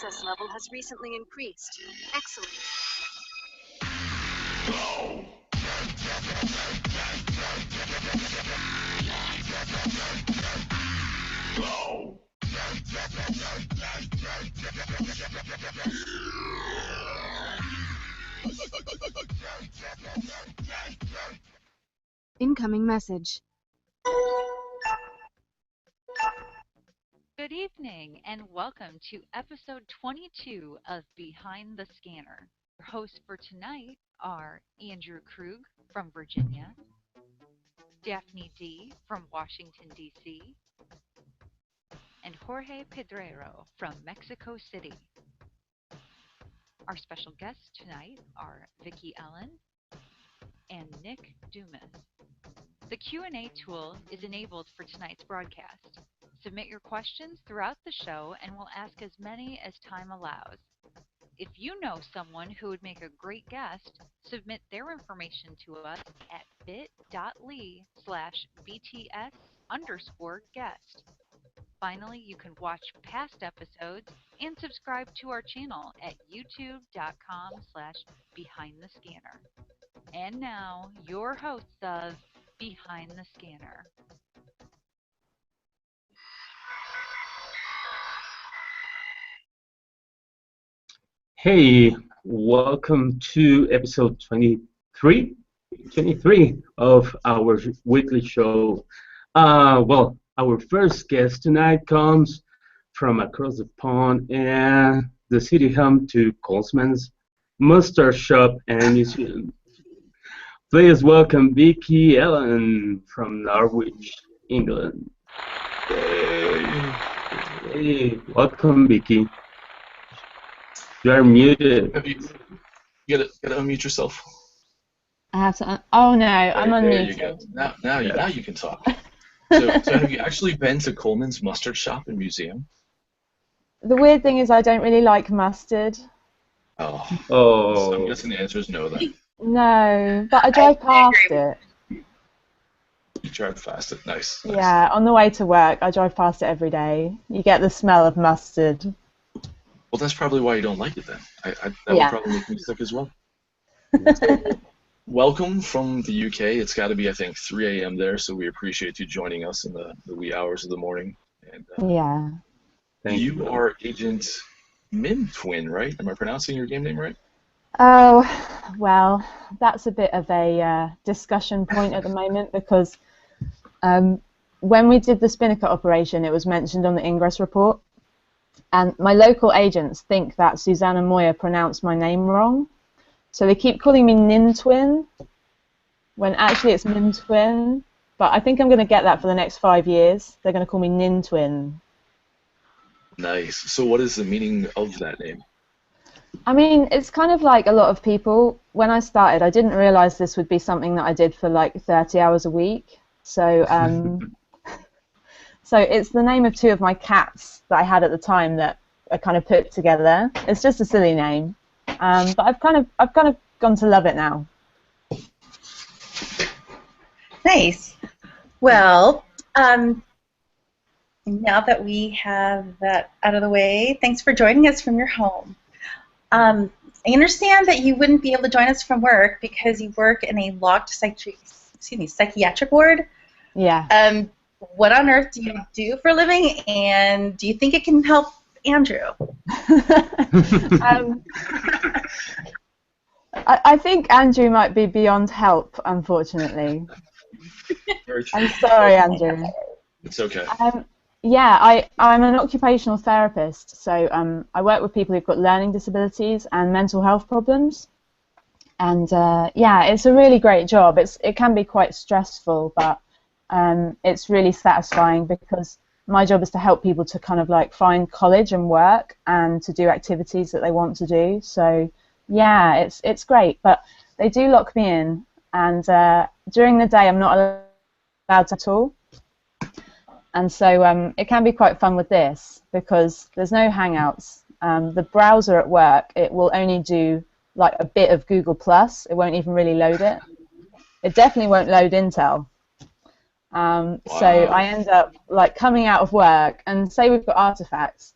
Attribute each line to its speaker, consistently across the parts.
Speaker 1: access level has recently increased. Excellent. Incoming message.
Speaker 2: Good evening and welcome to episode 22 of Behind the Scanner. Your hosts for tonight are Andrew Krug from Virginia, Daphne D. from Washington, D.C., and Jorge Pedrero from Mexico City. Our special guests tonight are Vicki Ellen and Nick Dumas. The Q&A tool is enabled for tonight's broadcast. Submit your questions throughout the show and we'll ask as many as time allows. If you know someone who would make a great guest, submit their information to us at bit.ly/BTS_guest. Finally, you can watch past episodes and subscribe to our channel at youtube.com/behindthescanner. And now, your hosts of Behind the Scanner.
Speaker 3: Hey, welcome to episode 23 of our weekly show. Well, our first guest tonight comes from across the pond and the city home to Colesman's Mustard Shop and Museum. Please welcome Vicki Ellen from Norwich, England. Hey, welcome, Vicki. You are muted.
Speaker 4: You gotta unmute yourself.
Speaker 5: I have to. Oh no, I'm unmuted.
Speaker 4: There you go. Now you can talk. So have you actually been to Coleman's Mustard Shop and Museum?
Speaker 5: The weird thing is I don't really like mustard.
Speaker 4: Oh.
Speaker 3: Oh.
Speaker 4: So I'm guessing the answer is no then.
Speaker 5: No, but I drive past it.
Speaker 4: You drive past it. Nice.
Speaker 5: Yeah, on the way to work, I drive past it every day. You get the smell of mustard.
Speaker 4: Well, that's probably why you don't like it then. That would probably make me sick as well. Welcome from the UK. It's got to be, I think, 3 a.m. there, so we appreciate you joining us in the wee hours of the morning. And,
Speaker 5: yeah.
Speaker 3: Thank
Speaker 4: you are Agent Min Twin, right? Am I pronouncing your game name right?
Speaker 5: Oh, well, that's a bit of a discussion point at the moment because when we did the Spinnaker operation, it was mentioned on the Ingress report. And my local agents think that Susanna Moyer pronounced my name wrong. So they keep calling me Nin Twin, when actually it's Min Twin. But I think I'm going to get that for the next 5 years. They're going to call me Nin Twin.
Speaker 4: Nice. So what is the meaning of that name?
Speaker 5: I mean, it's kind of like a lot of people. When I started, I didn't realize this would be something that I did for like 30 hours a week. So so it's the name of 2 of my cats that I had at the time that I kind of put together. It's just a silly name, but I've kind of gone to love it now.
Speaker 6: Nice. Well, now that we have that out of the way, thanks for joining us from your home. I understand that you wouldn't be able to join us from work because you work in a locked psychiatric ward.
Speaker 5: Yeah.
Speaker 6: What on earth do you do for a living, and do you think it can help Andrew?
Speaker 5: I think Andrew might be beyond help, unfortunately. I'm sorry, Andrew.
Speaker 4: It's okay.
Speaker 5: Yeah, I'm an occupational therapist, so I work with people who've got learning disabilities and mental health problems. And yeah, it's a really great job. It can be quite stressful, but it's really satisfying because my job is to help people to kind of like find college and work and to do activities that they want to do. So yeah, it's great, but they do lock me in, and during the day I'm not allowed to at all. And so it can be quite fun with this because there's no Hangouts. The browser at work, it will only do like a bit of Google+. It won't even really load it. It definitely won't load Intel.
Speaker 4: Wow.
Speaker 5: So I end up like coming out of work and say we've got artifacts.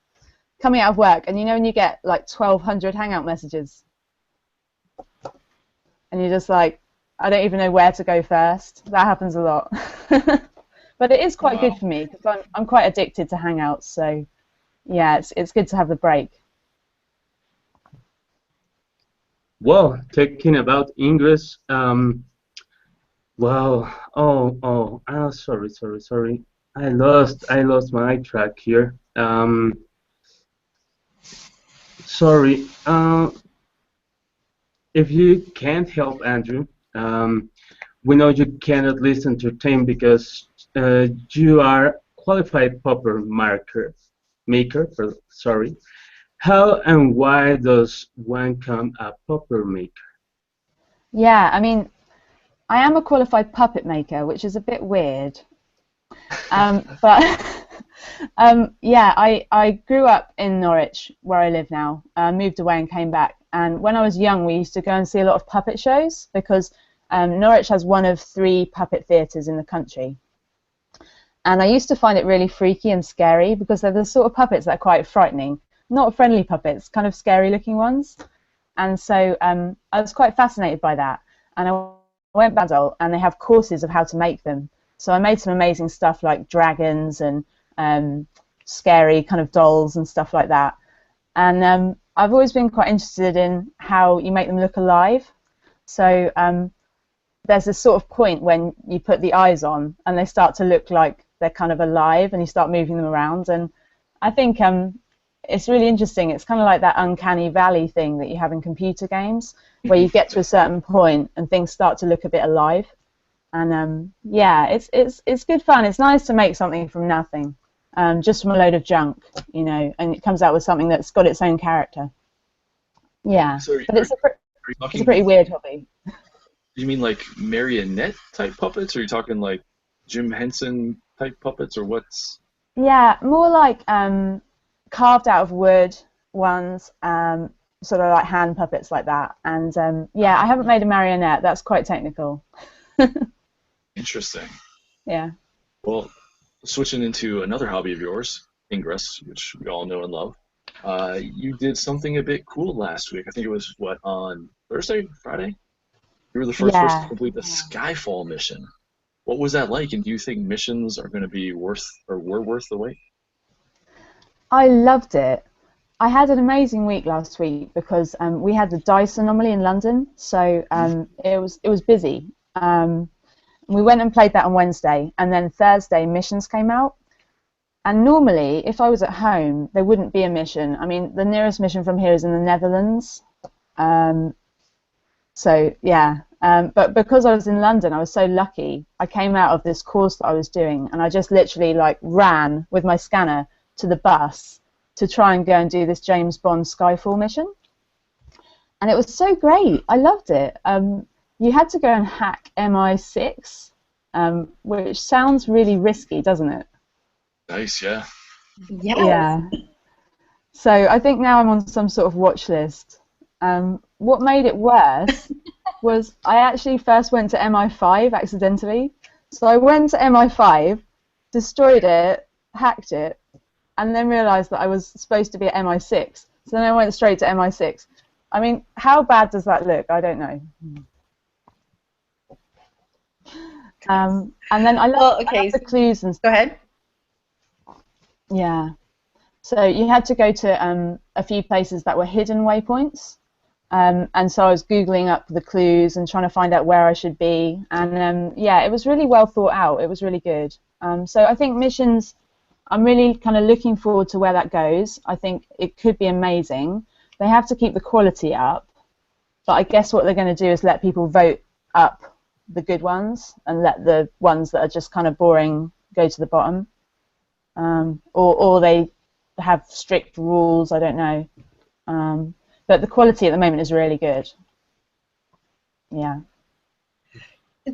Speaker 5: coming out of work, and you know when you get like 1,200 Hangout messages, and you're just like, I don't even know where to go first. That happens a lot. But it is quite good for me because I'm quite addicted to Hangouts. So yeah, it's good to have the break.
Speaker 3: Well, talking about Ingress, sorry. I lost my track here. Sorry. If you can't help Andrew, we know you cannot listen to Tim because you are qualified popper maker. Sorry. How and why does one become a popper maker?
Speaker 5: Yeah, I mean, I am a qualified puppet maker, which is a bit weird. But yeah, I grew up in Norwich, where I live now. Moved away and came back. And when I was young, we used to go and see a lot of puppet shows because Norwich has one of 3 puppet theatres in the country. And I used to find it really freaky and scary because they're the sort of puppets that are quite frightening. Not friendly puppets, kind of scary-looking ones. And so I was quite fascinated by that. And I went back and they have courses of how to make them. So I made some amazing stuff like dragons and scary kind of dolls and stuff like that. And I've always been quite interested in how you make them look alive. So there's this sort of point when you put the eyes on and they start to look like they're kind of alive and you start moving them around. And I think it's really interesting. It's kind of like that uncanny valley thing that you have in computer games where you get to a certain point and things start to look a bit alive. And yeah, it's good fun. It's nice to make something from nothing, just from a load of junk, you know, and it comes out with something that's got its own character. Yeah,
Speaker 4: So
Speaker 5: but it's a pretty weird hobby.
Speaker 4: you mean like marionette type puppets, or are you talking like Jim Henson type puppets, or what's?
Speaker 5: Yeah, more like carved out of wood ones, sort of like hand puppets like that. And yeah, I haven't made a marionette. That's quite technical.
Speaker 4: Interesting.
Speaker 5: Yeah.
Speaker 4: Well, switching into another hobby of yours, Ingress, which we all know and love. You did something a bit cool last week. I think it was, what, on Thursday, Friday? You were the first person to complete the Skyfall mission. What was that like, and do you think missions are going to be worth, or were worth the wait?
Speaker 5: I loved it. I had an amazing week last week because we had the dice anomaly in London, so it was busy. We went and played that on Wednesday, and then Thursday missions came out. And normally, if I was at home, there wouldn't be a mission. I mean, the nearest mission from here is in the Netherlands. So yeah, but because I was in London, I was so lucky. I came out of this course that I was doing, and I just literally like ran with my scanner to the bus to try and go and do this James Bond Skyfall mission. And it was so great. I loved it. You had to go and hack MI6, which sounds really risky, doesn't it?
Speaker 4: Nice, yeah.
Speaker 6: Yes.
Speaker 5: Yeah. So I think now I'm on some sort of watch list. What made it worse was I actually first went to MI5 accidentally. So I went to MI5, destroyed it, hacked it, and then realised that I was supposed to be at MI6. So then I went straight to MI6. I mean, how bad does that look? I don't know. And then I love the clues and stuff.
Speaker 6: Go ahead.
Speaker 5: Yeah. So you had to go to a few places that were hidden waypoints. And so I was Googling up the clues and trying to find out where I should be. And yeah, it was really well thought out. It was really good. So I think missions, I'm really kind of looking forward to where that goes. I think it could be amazing. They have to keep the quality up. But I guess what they're going to do is let people vote up the good ones and let the ones that are just kind of boring go to the bottom. Or they have strict rules, I don't know. But the quality at the moment is really good. Yeah.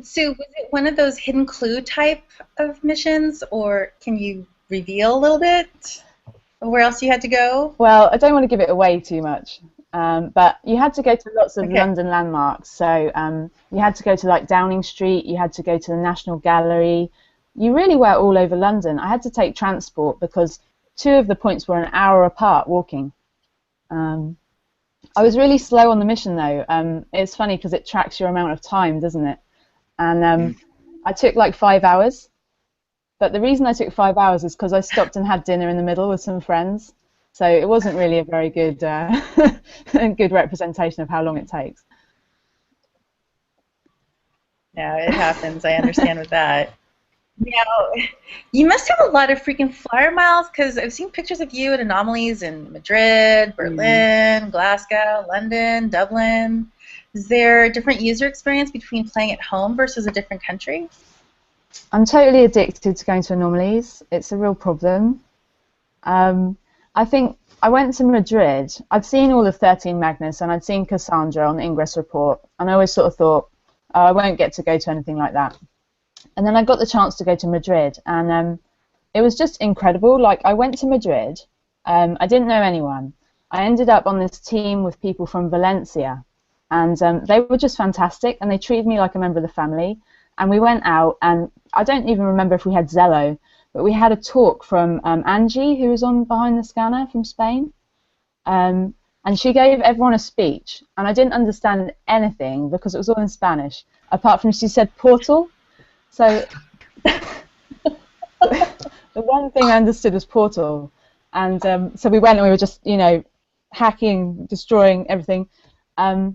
Speaker 6: Sue, was it one of those hidden clue type of missions, or can you reveal a little bit of where else you had to go?
Speaker 5: Well, I don't want to give it away too much, but you had to go to lots of London landmarks. So you had to go to like Downing Street, you had to go to the National Gallery. You really were all over London. I had to take transport because two of the points were an hour apart walking. I was really slow on the mission though. It's funny because it tracks your amount of time, doesn't it? And I took like 5 hours. But the reason I took 5 hours is because I stopped and had dinner in the middle with some friends. So it wasn't really a very good good representation of how long it takes.
Speaker 6: Yeah, it happens. I understand with that. Now, you must have a lot of freaking flyer miles because I've seen pictures of you at anomalies in Madrid, Berlin, Glasgow, London, Dublin. Is there a different user experience between playing at home versus a different country?
Speaker 5: I'm totally addicted to going to anomalies. It's a real problem. I think I went to Madrid. I'd seen all of 13 Magnus and I'd seen Cassandra on the Ingress report, and I always sort of thought, oh, I won't get to go to anything like that. And then I got the chance to go to Madrid, and it was just incredible. Like, I went to Madrid, I didn't know anyone. I ended up on this team with people from Valencia, and they were just fantastic, and they treated me like a member of the family. And we went out, and I don't even remember if we had Zello, but we had a talk from Angie, who was on Behind the Scanner from Spain. And she gave everyone a speech, and I didn't understand anything because it was all in Spanish, apart from she said portal. So the one thing I understood was portal. And so we went and we were just, hacking, destroying everything. Yeah,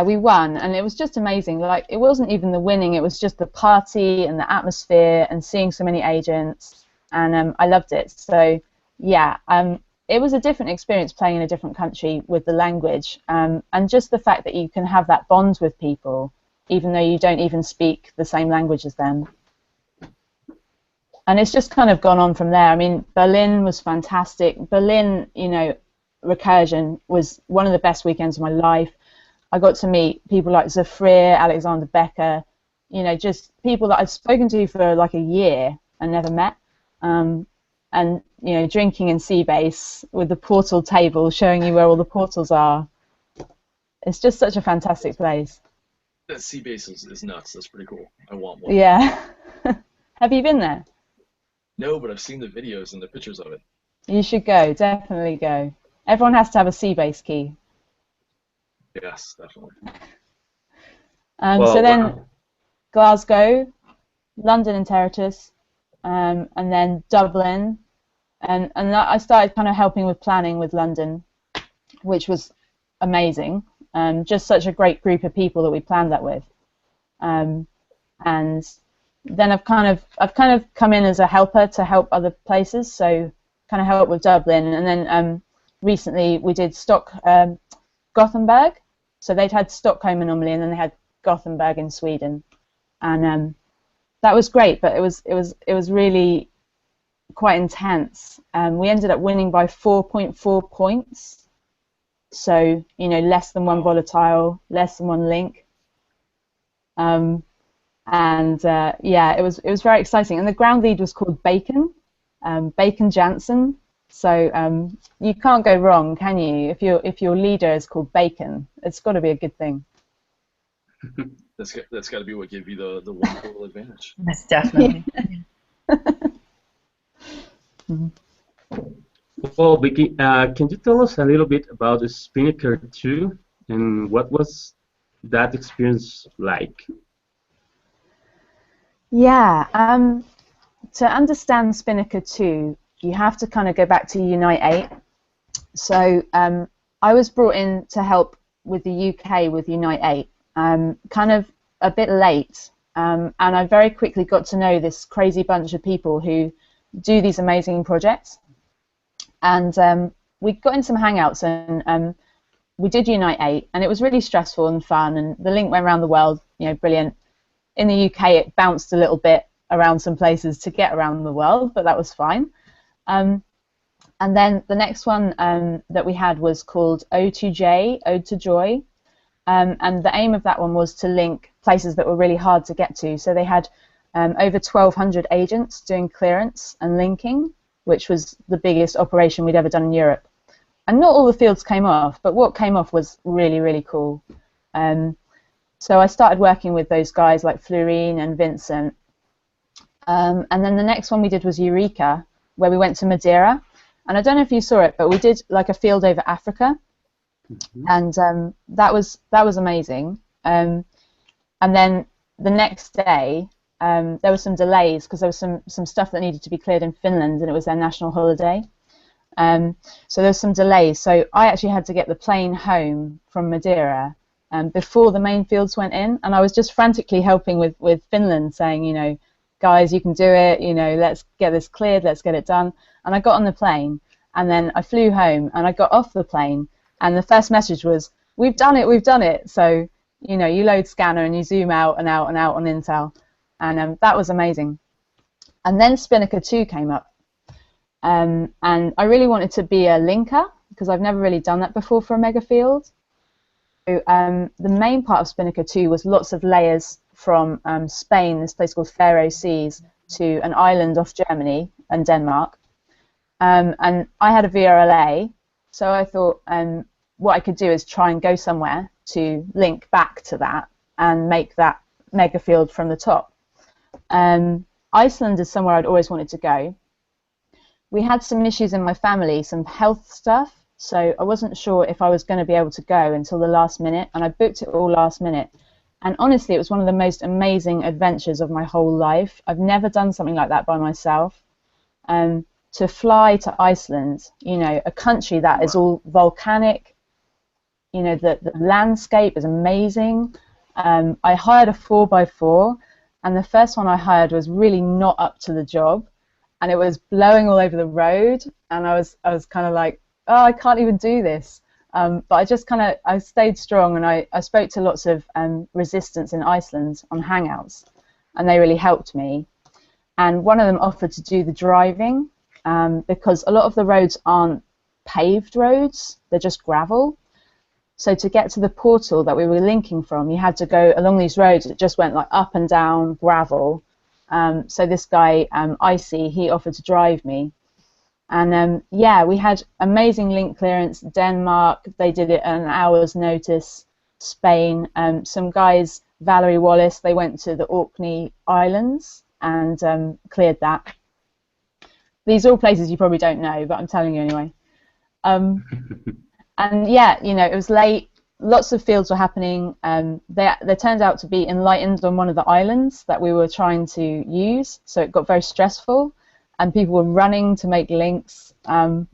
Speaker 5: we won, and it was just amazing. Like, it wasn't even the winning, it was just the party and the atmosphere and seeing so many agents, and I loved it. So yeah, it was a different experience playing in a different country with the language, and just the fact that you can have that bond with people even though you don't even speak the same language as them. And it's just kind of gone on from there. I mean, Berlin was fantastic. Berlin, Recursion was one of the best weekends of my life. I got to meet people like Zafrir, Alexander Becker, just people that I'd spoken to for like a year and never met. And, drinking in Seabase with the portal table showing you where all the portals are. It's just such a fantastic place.
Speaker 4: That Seabase is nuts. That's pretty cool. I want one.
Speaker 5: Yeah. Have you been there?
Speaker 4: No, but I've seen the videos and the pictures of it.
Speaker 5: You should go. Definitely go. Everyone has to have a Seabase key.
Speaker 4: Yes, definitely.
Speaker 5: So then Glasgow, London and Territus, and then Dublin, and I started kind of helping with planning with London, which was amazing. Just such a great group of people that we planned that with, and then I've kind of come in as a helper to help other places, so kind of help with Dublin, and then recently we did Gothenburg. So they'd had Stockholm anomaly, and then they had Gothenburg in Sweden, and that was great. But it was really quite intense. We ended up winning by 4.4 points. So less than one volatile, less than one link, yeah, it was very exciting. And the ground lead was called Bacon, Bacon Jansen. So you can't go wrong, can you? If your leader is called Bacon, it's got to be a good thing.
Speaker 4: That's got to be what gave you the one total advantage.
Speaker 6: That's definitely.
Speaker 3: Well, Vicki, can you tell us a little bit about the Spinnaker 2 and what was that experience like?
Speaker 5: Yeah, to understand Spinnaker 2, you have to kind of go back to Unite 8. So I was brought in to help with the UK with Unite 8, kind of a bit late, and I very quickly got to know this crazy bunch of people who do these amazing projects. And we got in some hangouts, and we did Unite 8, and it was really stressful and fun, and the link went around the world, brilliant. In the UK, it bounced a little bit around some places to get around the world, but that was fine. And then the next one that we had was called O2J, Ode to Joy, and the aim of that one was to link places that were really hard to get to. So they had over 1,200 agents doing clearance and linking, which was the biggest operation we'd ever done in Europe. And not all the fields came off, but what came off was really, really cool. So I started working with those guys like Florine and Vincent. And then the next one we did was Eureka, where we went to Madeira. And I don't know if you saw it, but we did like a field over Africa, and that was amazing. And then the next day, there were some delays because there was some stuff that needed to be cleared in Finland, and it was their national holiday. So there was some delays. So I actually had to get the plane home from Madeira before the main fields went in, and I was just frantically helping with Finland, saying, you know, guys, you can do it. You know, let's get this cleared. Let's get it done. And I got on the plane, and then I flew home, and I got off the plane, and the first message was, "We've done it. We've done it." So, you know, you load scanner and you zoom out and out and out on Intel, and that was amazing. And then Spinnaker 2 came up, and I really wanted to be a linker because I've never really done that before for a mega field. So, the main part of Spinnaker 2 was lots of layers from Spain, this place called Faroe Seas, to an island off Germany and Denmark. And I had a VRLA, so I thought what I could do is try and go somewhere to link back to that and make that mega field from the top. Iceland is somewhere I'd always wanted to go. We had some issues in my family, some health stuff, so I wasn't sure if I was going to be able to go until the last minute, and I booked it all last minute. And honestly, it was one of the most amazing adventures of my whole life. I've never done something like that by myself. To fly to Iceland, you know, a country that is all volcanic, you know, the landscape is amazing. I hired a 4x4, and the first one I hired was really not up to the job, and it was blowing all over the road, and I was kind of like, oh, I can't even do this. But I stayed strong, and I spoke to lots of resistance in Iceland on Hangouts, and they really helped me. And one of them offered to do the driving, because a lot of the roads aren't paved roads, they're just gravel. So to get to the portal that we were linking from, you had to go along these roads that just went like up and down gravel. So this guy, Icy, he offered to drive me. And yeah, we had amazing link clearance. Denmark, they did it at an hour's notice. Spain, some guys, Valerie Wallace, they went to the Orkney Islands and cleared that. These are all places you probably don't know, but I'm telling you anyway. And yeah, you know, it was late. Lots of fields were happening. There turned out to be Enlightened on one of the islands that we were trying to use, so it got very stressful, and people were running to make links. You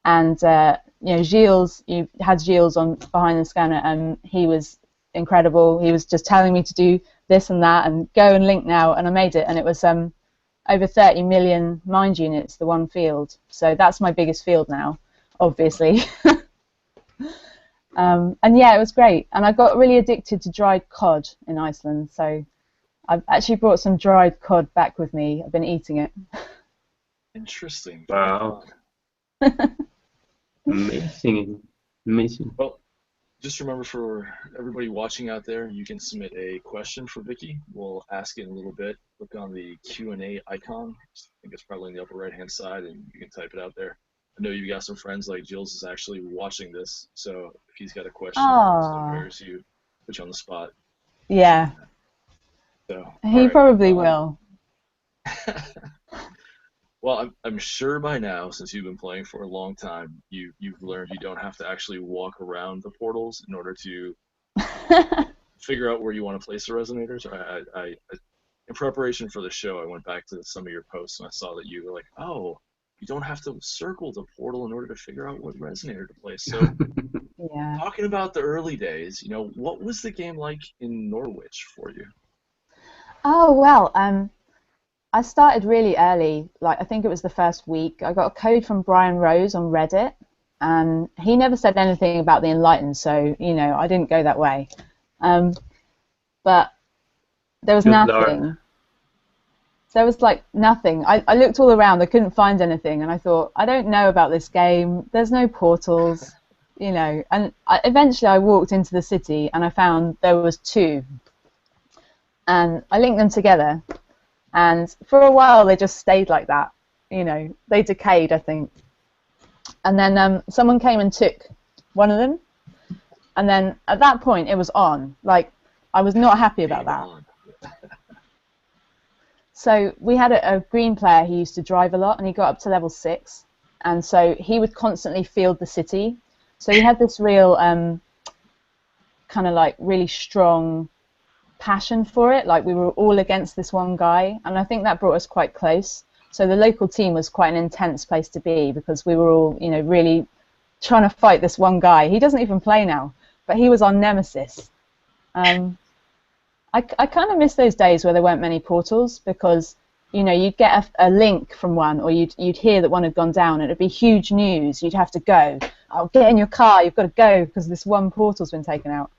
Speaker 5: know, Gilles, you had Gilles on behind the scanner, and he was incredible. He was just telling me to do this and that, and go and link now, and I made it, and it was over 30 million mind units, the one field. So that's my biggest field now, obviously. And yeah, it was great. And I got really addicted to dried cod in Iceland. So I've actually brought some dried cod back with me. I've been eating it.
Speaker 4: Interesting.
Speaker 3: Wow. Amazing. Amazing.
Speaker 4: Well, just remember, for everybody watching out there, you can submit a question for Vicki. We'll ask it in a little bit. Look on the Q&A icon. I think it's probably on the upper right-hand side, and you can type it out there. I know you've got some friends, like Gilles is actually watching this, so if he's got a question, put you on the spot.
Speaker 5: Yeah.
Speaker 4: So,
Speaker 5: he probably will.
Speaker 4: Well, I'm sure by now, since you've been playing for a long time, you've learned you don't have to actually walk around the portals in order to figure out where you want to place the resonators. I in preparation for the show, I went back to some of your posts, and I saw that you were like, oh, you don't have to circle the portal in order to figure out what resonator to place. So,
Speaker 5: yeah.
Speaker 4: Talking about the early days, you know, what was the game like in Norwich for you?
Speaker 5: Oh, well, I started really early. Like, I think it was the first week. I got a code from Brian Rose on Reddit, and he never said anything about the Enlightened, so, you know, I didn't go that way. But there was nothing. There was, like, nothing. I looked all around. I couldn't find anything, and I thought, I don't know about this game. There's no portals, you know. And eventually I walked into the city, and I found there was 2. And I linked them together. And for a while, they just stayed like that. You know, they decayed, I think. And then someone came and took one of them. And then at that point, it was on. Like, I was not happy about that. So we had a green player who used to drive a lot, and he got up to level 6, and so he would constantly field the city. So he had this real kind of like really strong passion for it. Like we were all against this one guy, and I think that brought us quite close. So the local team was quite an intense place to be because we were all, you know, really trying to fight this one guy. He doesn't even play now, but he was our nemesis. I kind of miss those days where there weren't many portals because, you know, you'd get a link from one, or you'd hear that one had gone down, and it'd be huge news. You'd have to go. Oh, get in your car. You've got to go because this one portal's been taken out,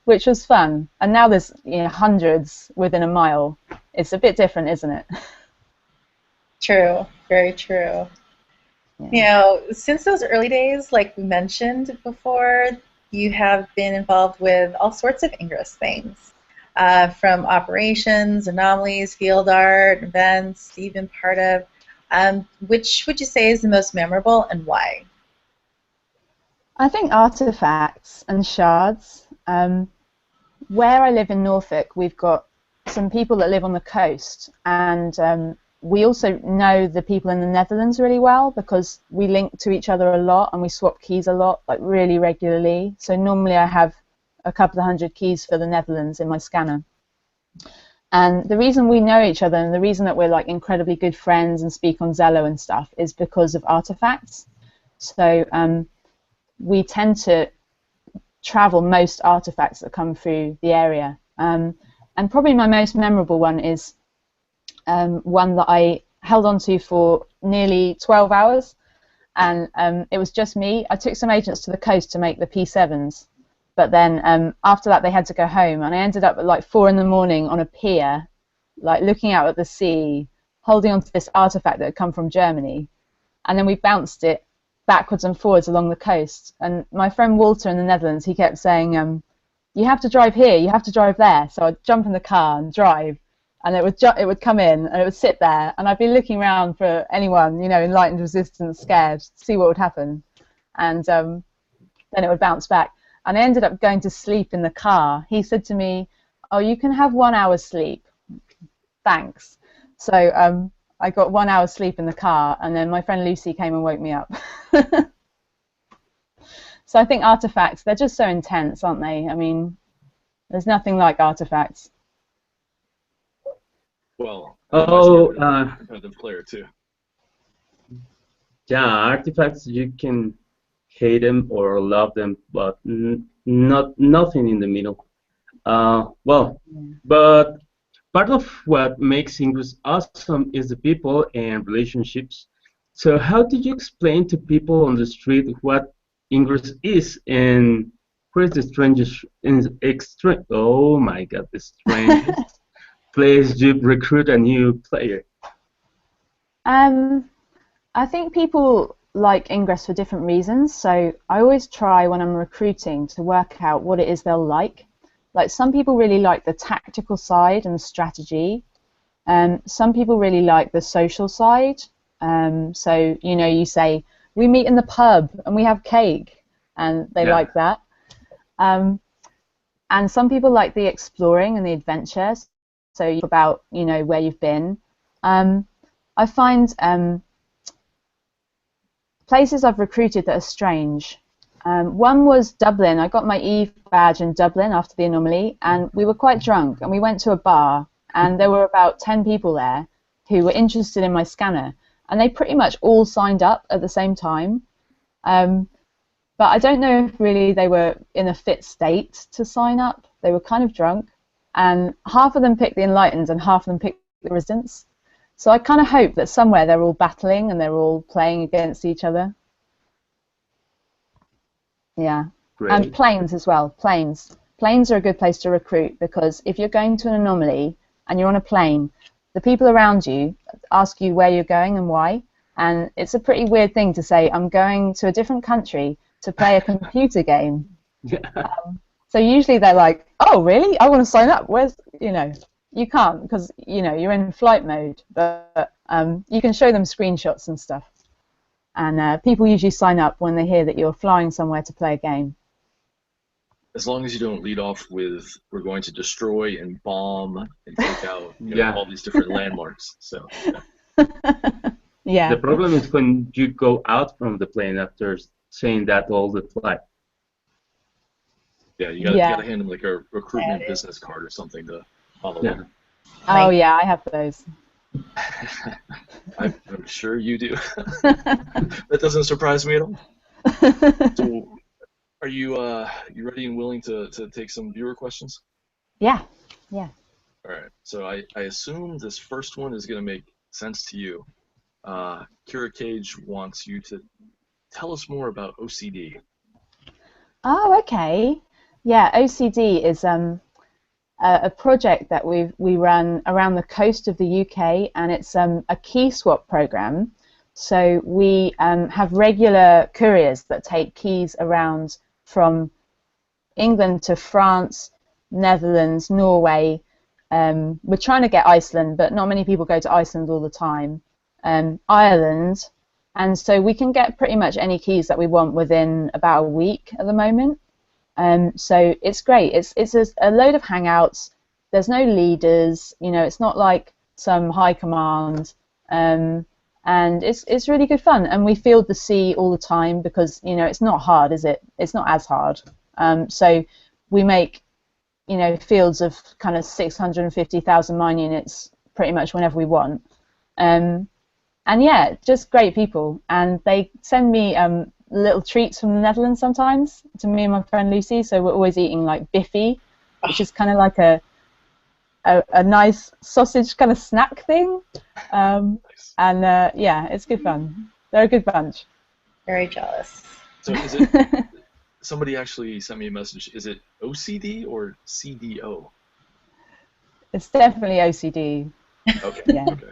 Speaker 5: which was fun. And now there's, you know, hundreds within a mile. It's a bit different, isn't it?
Speaker 6: True, very true.
Speaker 5: Yeah.
Speaker 6: You know, since those early days, like we mentioned before, you have been involved with all sorts of Ingress things, from operations, anomalies, field art, events, you've been part of. Which would you say is the most memorable, and why?
Speaker 5: I think artifacts and shards. Where I live in Norfolk, we've got some people that live on the coast, and we also know the people in the Netherlands really well because we link to each other a lot and we swap keys a lot, like really regularly. So normally I have a couple of hundred keys for the Netherlands in my scanner. And the reason we know each other and the reason that we're like incredibly good friends and speak on Zello and stuff is because of artifacts. So we tend to travel most artifacts that come through the area. And probably my most memorable one is one that I held on to for nearly 12 hours, and it was just me. I took some agents to the coast to make the P7s, but then after that they had to go home, and I ended up at like 4 in the morning on a pier, like looking out at the sea, holding on to this artifact that had come from Germany, and then we bounced it backwards and forwards along the coast. And my friend Walter in the Netherlands, he kept saying, you have to drive here, you have to drive there. So I'd jump in the car and drive, and it would come in and it would sit there, and I'd be looking around for anyone, you know, enlightened, resistant, scared, to see what would happen, and then it would bounce back. And I ended up going to sleep in the car. He said to me, "Oh, you can have 1 hour's sleep, thanks." So I got 1 hour's sleep in the car, and then my friend Lucy came and woke me up. So I think artifacts, they're just so intense, aren't they? I mean, there's nothing like artifacts.
Speaker 4: Well,
Speaker 3: Oh,
Speaker 4: competitive player too.
Speaker 3: yeah, artifacts, you can hate them or love them, but nothing in the middle. Well, but part of what makes English awesome is the people and relationships. So how did you explain to people on the street what English is, and where's the strangest, oh my God, the strangest place you recruit a new player?
Speaker 5: I think people like Ingress for different reasons, so I always try when I'm recruiting to work out what it is they'll like. Like some people really like the tactical side and the strategy. Some people really like the social side. So, you know, you say, we meet in the pub and we have cake, and they like that. And some people like the exploring and the adventures. So about, you know, where you've been. I find places I've recruited that are strange. One was Dublin. I got my Eve badge in Dublin after the anomaly, and we were quite drunk, and we went to a bar, and there were about 10 people there who were interested in my scanner, and they pretty much all signed up at the same time. But I don't know if really they were in a fit state to sign up. They were kind of drunk, and half of them picked the Enlightened and half of them picked the Resistance. So I kind of hope that somewhere they're all battling and they're all playing against each other. Yeah.
Speaker 3: Great.
Speaker 5: And planes as well. Planes are a good place to recruit, because if you're going to an anomaly and you're on a plane, the people around you ask you where you're going and why. And it's a pretty weird thing to say, I'm going to a different country to play a computer game. So usually they're like, oh, really? I want to sign up. Where's, you know, you can't because, you know, you're in flight mode, but you can show them screenshots and stuff. And people usually sign up when they hear that you're flying somewhere to play a game.
Speaker 4: as long as you don't lead off with "we're going to destroy and bomb and take out all these different landmarks." So
Speaker 5: Yeah.
Speaker 3: The problem is when you go out from the plane after saying that all the flight.
Speaker 4: yeah, you gotta hand them like a recruitment business card or something to follow up.
Speaker 5: Oh yeah, I have those.
Speaker 4: I'm sure you do. That doesn't surprise me at all. So, are you ready and willing to take some viewer questions?
Speaker 5: Yeah.
Speaker 4: All right. So I assume this first one is going to make sense to you. Kira Cage wants you to tell us more about OCD.
Speaker 5: Oh, okay. Yeah, OCD is a project that we run around the coast of the UK, and it's a key swap program. So we have regular couriers that take keys around from England to France, Netherlands, Norway. We're trying to get Iceland, but not many people go to Iceland all the time. Ireland, and so we can get pretty much any keys that we want within about a week at the moment. So it's great. It's a load of hangouts. There's no leaders. It's not like some high command. And it's really good fun. And we field the sea all the time because it's not hard, is it? It's not as hard. So we make fields of kind of 650,000 mine units pretty much whenever we want. And yeah, just great people. And they send me little treats from the Netherlands sometimes to me and my friend Lucy. So we're always eating like biffy, which is kind of like a nice sausage kind of snack thing. And yeah, it's good fun. They're a good bunch.
Speaker 6: Very jealous.
Speaker 4: So is it? Somebody actually sent me a message. Is it OCD or CDO?
Speaker 5: It's definitely OCD.
Speaker 4: Okay.
Speaker 5: Yeah.
Speaker 4: Okay.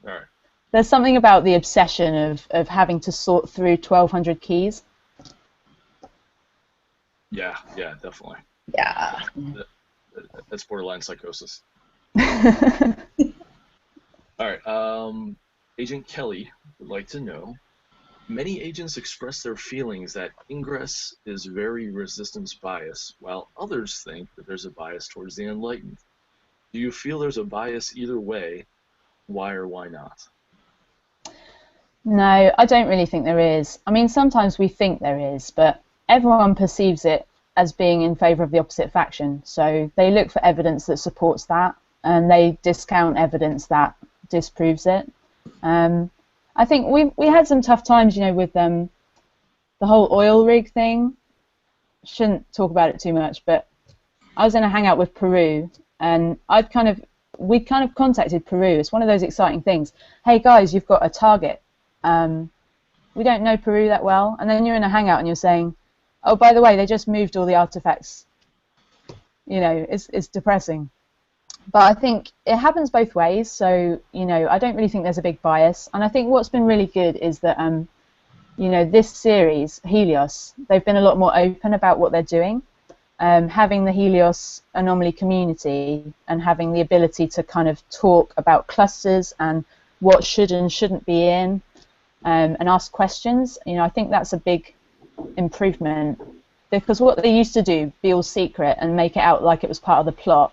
Speaker 4: All right.
Speaker 5: There's something about the obsession of having to sort through 1,200 keys.
Speaker 4: Yeah, definitely.
Speaker 6: Yeah.
Speaker 4: That's borderline psychosis. All right. Agent Kelly would like to know, many agents express their feelings that Ingress is very resistance bias, while others think that there's a bias towards the Enlightened. Do you feel there's a bias either way? Why or why not?
Speaker 5: No, I don't really think there is. I mean, sometimes we think there is, but everyone perceives it as being in favour of the opposite faction. So they look for evidence that supports that, and they discount evidence that disproves it. I think we had some tough times, with the whole oil rig thing. Shouldn't talk about it too much, but I was in a hangout with Peru, and we kind of contacted Peru. It's one of those exciting things. Hey guys, you've got a target. We don't know Peru that well, and then you're in a hangout and you're saying, oh, by the way, they just moved all the artifacts. It's depressing. But I think it happens both ways, so I don't really think there's a big bias. And I think what's been really good is that this series, Helios, they've been a lot more open about what they're doing. Having the Helios anomaly community and having the ability to kind of talk about clusters and what should and shouldn't be in, and ask questions. I think that's a big improvement, because what they used to do, be all secret and make it out like it was part of the plot,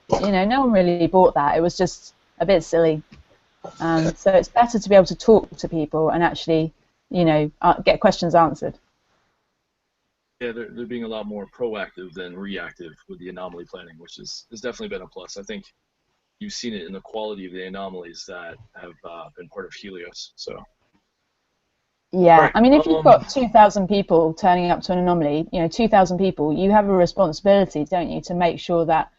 Speaker 5: no one really bought that. It was just a bit silly. So it's better to be able to talk to people and actually, get questions answered.
Speaker 4: Yeah, they're being a lot more proactive than reactive with the anomaly planning, which has definitely been a plus. I think you've seen it in the quality of the anomalies that have been part of Helios. So.
Speaker 5: Yeah,
Speaker 4: Right.
Speaker 5: I mean, if you've got 2,000 people turning up to an anomaly, 2,000 people, you have a responsibility, don't you, to make sure that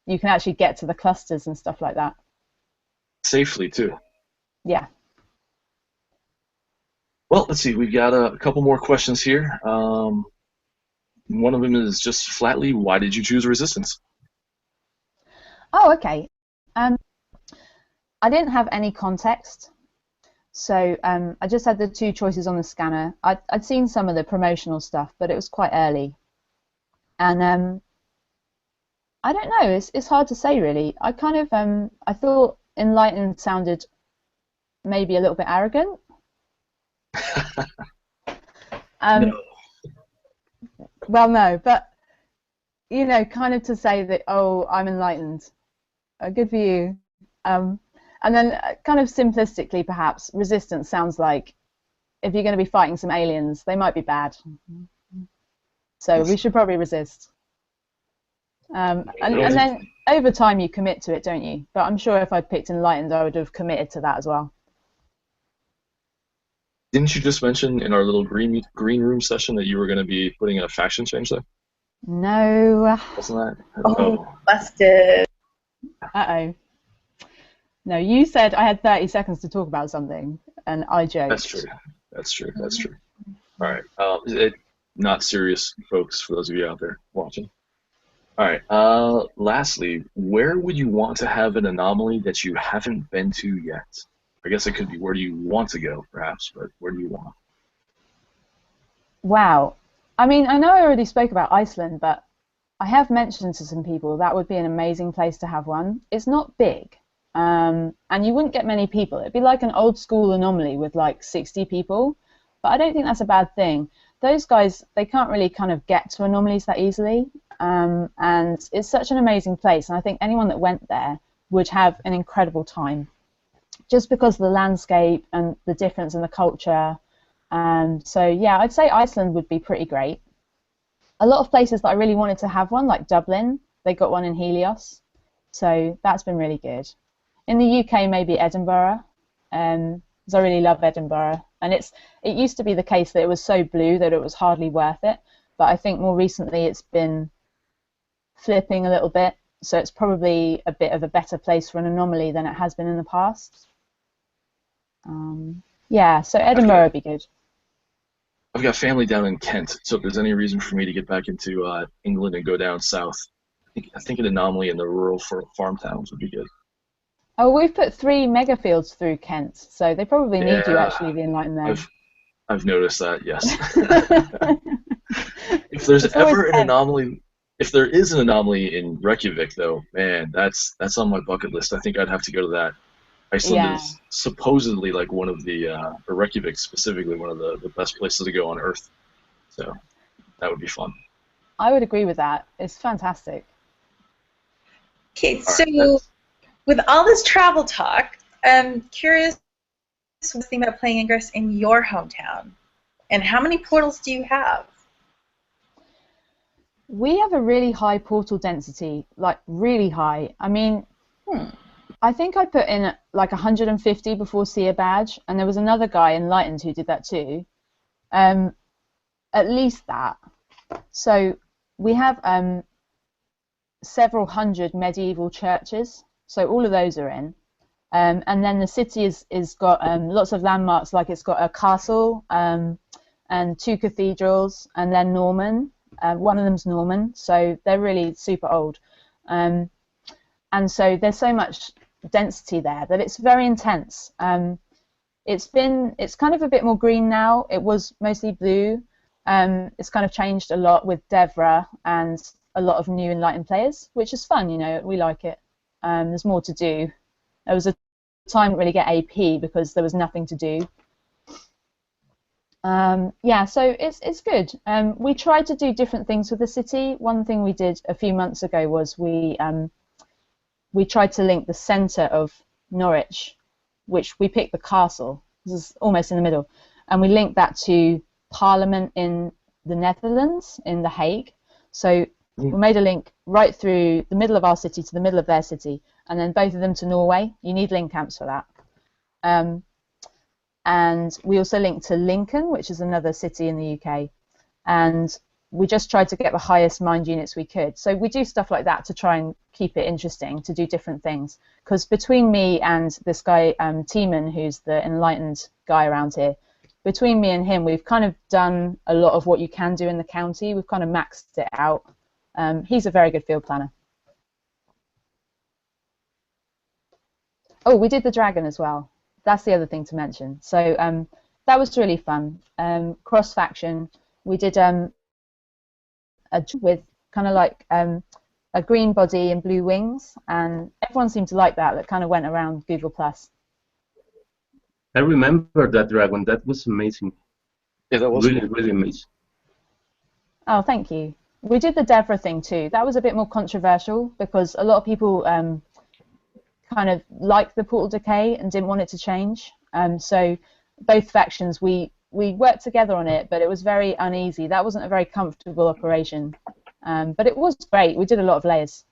Speaker 5: you can actually get to the clusters and stuff like that.
Speaker 4: Safely, too.
Speaker 5: Yeah.
Speaker 4: Well, let's see. We've got a couple more questions here. One of them is just flatly, why did you choose Resistance?
Speaker 5: Oh, okay. I didn't have any context. So I just had the two choices on the scanner. I'd seen some of the promotional stuff, but it was quite early. And I don't know, it's hard to say really. I kind of, I thought Enlightened sounded maybe a little bit arrogant.
Speaker 4: No.
Speaker 5: Well, no, but you know, kind of to say that, oh, I'm enlightened. Good for you. And then kind of simplistically, perhaps, resistance sounds like if you're going to be fighting some aliens, they might be bad. So we should probably resist. And then over time you commit to it, don't you? But I'm sure if I'd picked Enlightened, I would have committed to that as well.
Speaker 4: Didn't you just mention in our little green room session that you were going to be putting a faction change there?
Speaker 5: No.
Speaker 4: Wasn't that?
Speaker 6: Oh, busted.
Speaker 5: Uh-oh. No, you said I had 30 seconds to talk about something, and I joked.
Speaker 4: That's true. That's true. That's true. All right. Not serious, folks, for those of you out there watching. All right. Lastly, where would you want to have an anomaly that you haven't been to yet? I guess it could be where do you want to go, perhaps, but where do you want?
Speaker 5: Wow. I mean, I know I already spoke about Iceland, but I have mentioned to some people that would be an amazing place to have one. It's not big, and you wouldn't get many people. It'd be like an old school anomaly with like 60 people, but I don't think that's a bad thing. Those guys, they can't really kind of get to anomalies that easily, and it's such an amazing place, and I think anyone that went there would have an incredible time, just because of the landscape and the difference in the culture. So yeah, I'd say Iceland would be pretty great. A lot of places that I really wanted to have one, like Dublin, they got one in Helios, so that's been really good. In the UK, maybe Edinburgh, because I really love Edinburgh, and it used to be the case that it was so blue that it was hardly worth it, but I think more recently it's been flipping a little bit, so it's probably a bit of a better place for an anomaly than it has been in the past. Yeah, so Edinburgh would be good.
Speaker 4: I've got family down in Kent, so if there's any reason for me to get back into England and go down south, I think an anomaly in the rural farm towns would be good.
Speaker 5: Oh, we've put 3 megafields through Kent, so they probably need you actually to be enlightened there.
Speaker 4: I've noticed that, yes. If there's ever an anomaly, if there is an anomaly in Reykjavik, though, man, that's on my bucket list. I think I'd have to go to that. Iceland is supposedly like one of the, or Reykjavik specifically, one of the best places to go on Earth. So that would be fun.
Speaker 5: I would agree with that. It's fantastic.
Speaker 6: Okay, so with all this travel talk, I'm curious what you think about playing Ingress in your hometown, and how many portals do you have?
Speaker 5: We have a really high portal density, like really high. I mean, I think I put in like 150 before Seer Badge, and there was another guy, Enlightened, who did that too. At least that. So we have several hundred medieval churches, so all of those are in. And then the city is got lots of landmarks, like it's got a castle and 2 cathedrals, and they're Norman. One of them's Norman, so they're really super old. And so there's so much density there that it's very intense. It's kind of a bit more green now. It was mostly blue. It's kind of changed a lot with Devra and a lot of new Enlightened players, which is fun, you know, we like it. There's more to do. There was a time to really get AP because there was nothing to do. Yeah, so it's good. We tried to do different things with the city. One thing we did a few months ago was we tried to link the centre of Norwich, which we picked the castle. This is almost in the middle, and we linked that to Parliament in the Netherlands, in The Hague. So we made a link right through the middle of our city to the middle of their city, and then both of them to Norway. You need link camps for that. And we also linked to Lincoln, which is another city in the UK, and we just tried to get the highest mind units we could. So we do stuff like that to try and keep it interesting, to do different things. Because between me and this guy, Tiemann, who's the Enlightened guy around here, between me and him, we've kind of done a lot of what you can do in the county. We've kind of maxed it out. He's a very good field planner. Oh, we did the dragon as well. That's the other thing to mention. So that was really fun. Cross-faction. We did with kind of like a green body and blue wings, and everyone seemed to like that. That kind of went around Google+.
Speaker 3: I remember that dragon. That was amazing.
Speaker 4: Yeah, that was
Speaker 3: really amazing.
Speaker 5: Oh, thank you. We did the Devra thing too. That was a bit more controversial because a lot of people kind of liked the portal decay and didn't want it to change. So both factions, we worked together on it, but it was very uneasy. That wasn't a very comfortable operation, but it was great. We did a lot of layers.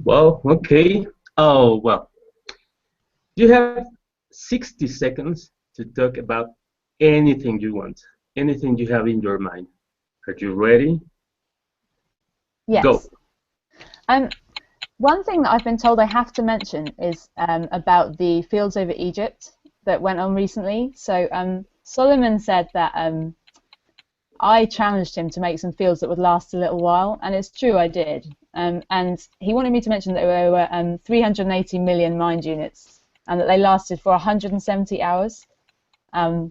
Speaker 3: Well, okay. Oh, well. You have 60 seconds to talk about anything you want, anything you have in your mind. Are you ready?
Speaker 5: Yes.
Speaker 3: Go.
Speaker 5: One thing that I've been told I have to mention is about the fields over Egypt that went on recently. So Solomon said that I challenged him to make some fields that would last a little while, and it's true, I did. And he wanted me to mention that there were 380 million mind units and that they lasted for 170 hours.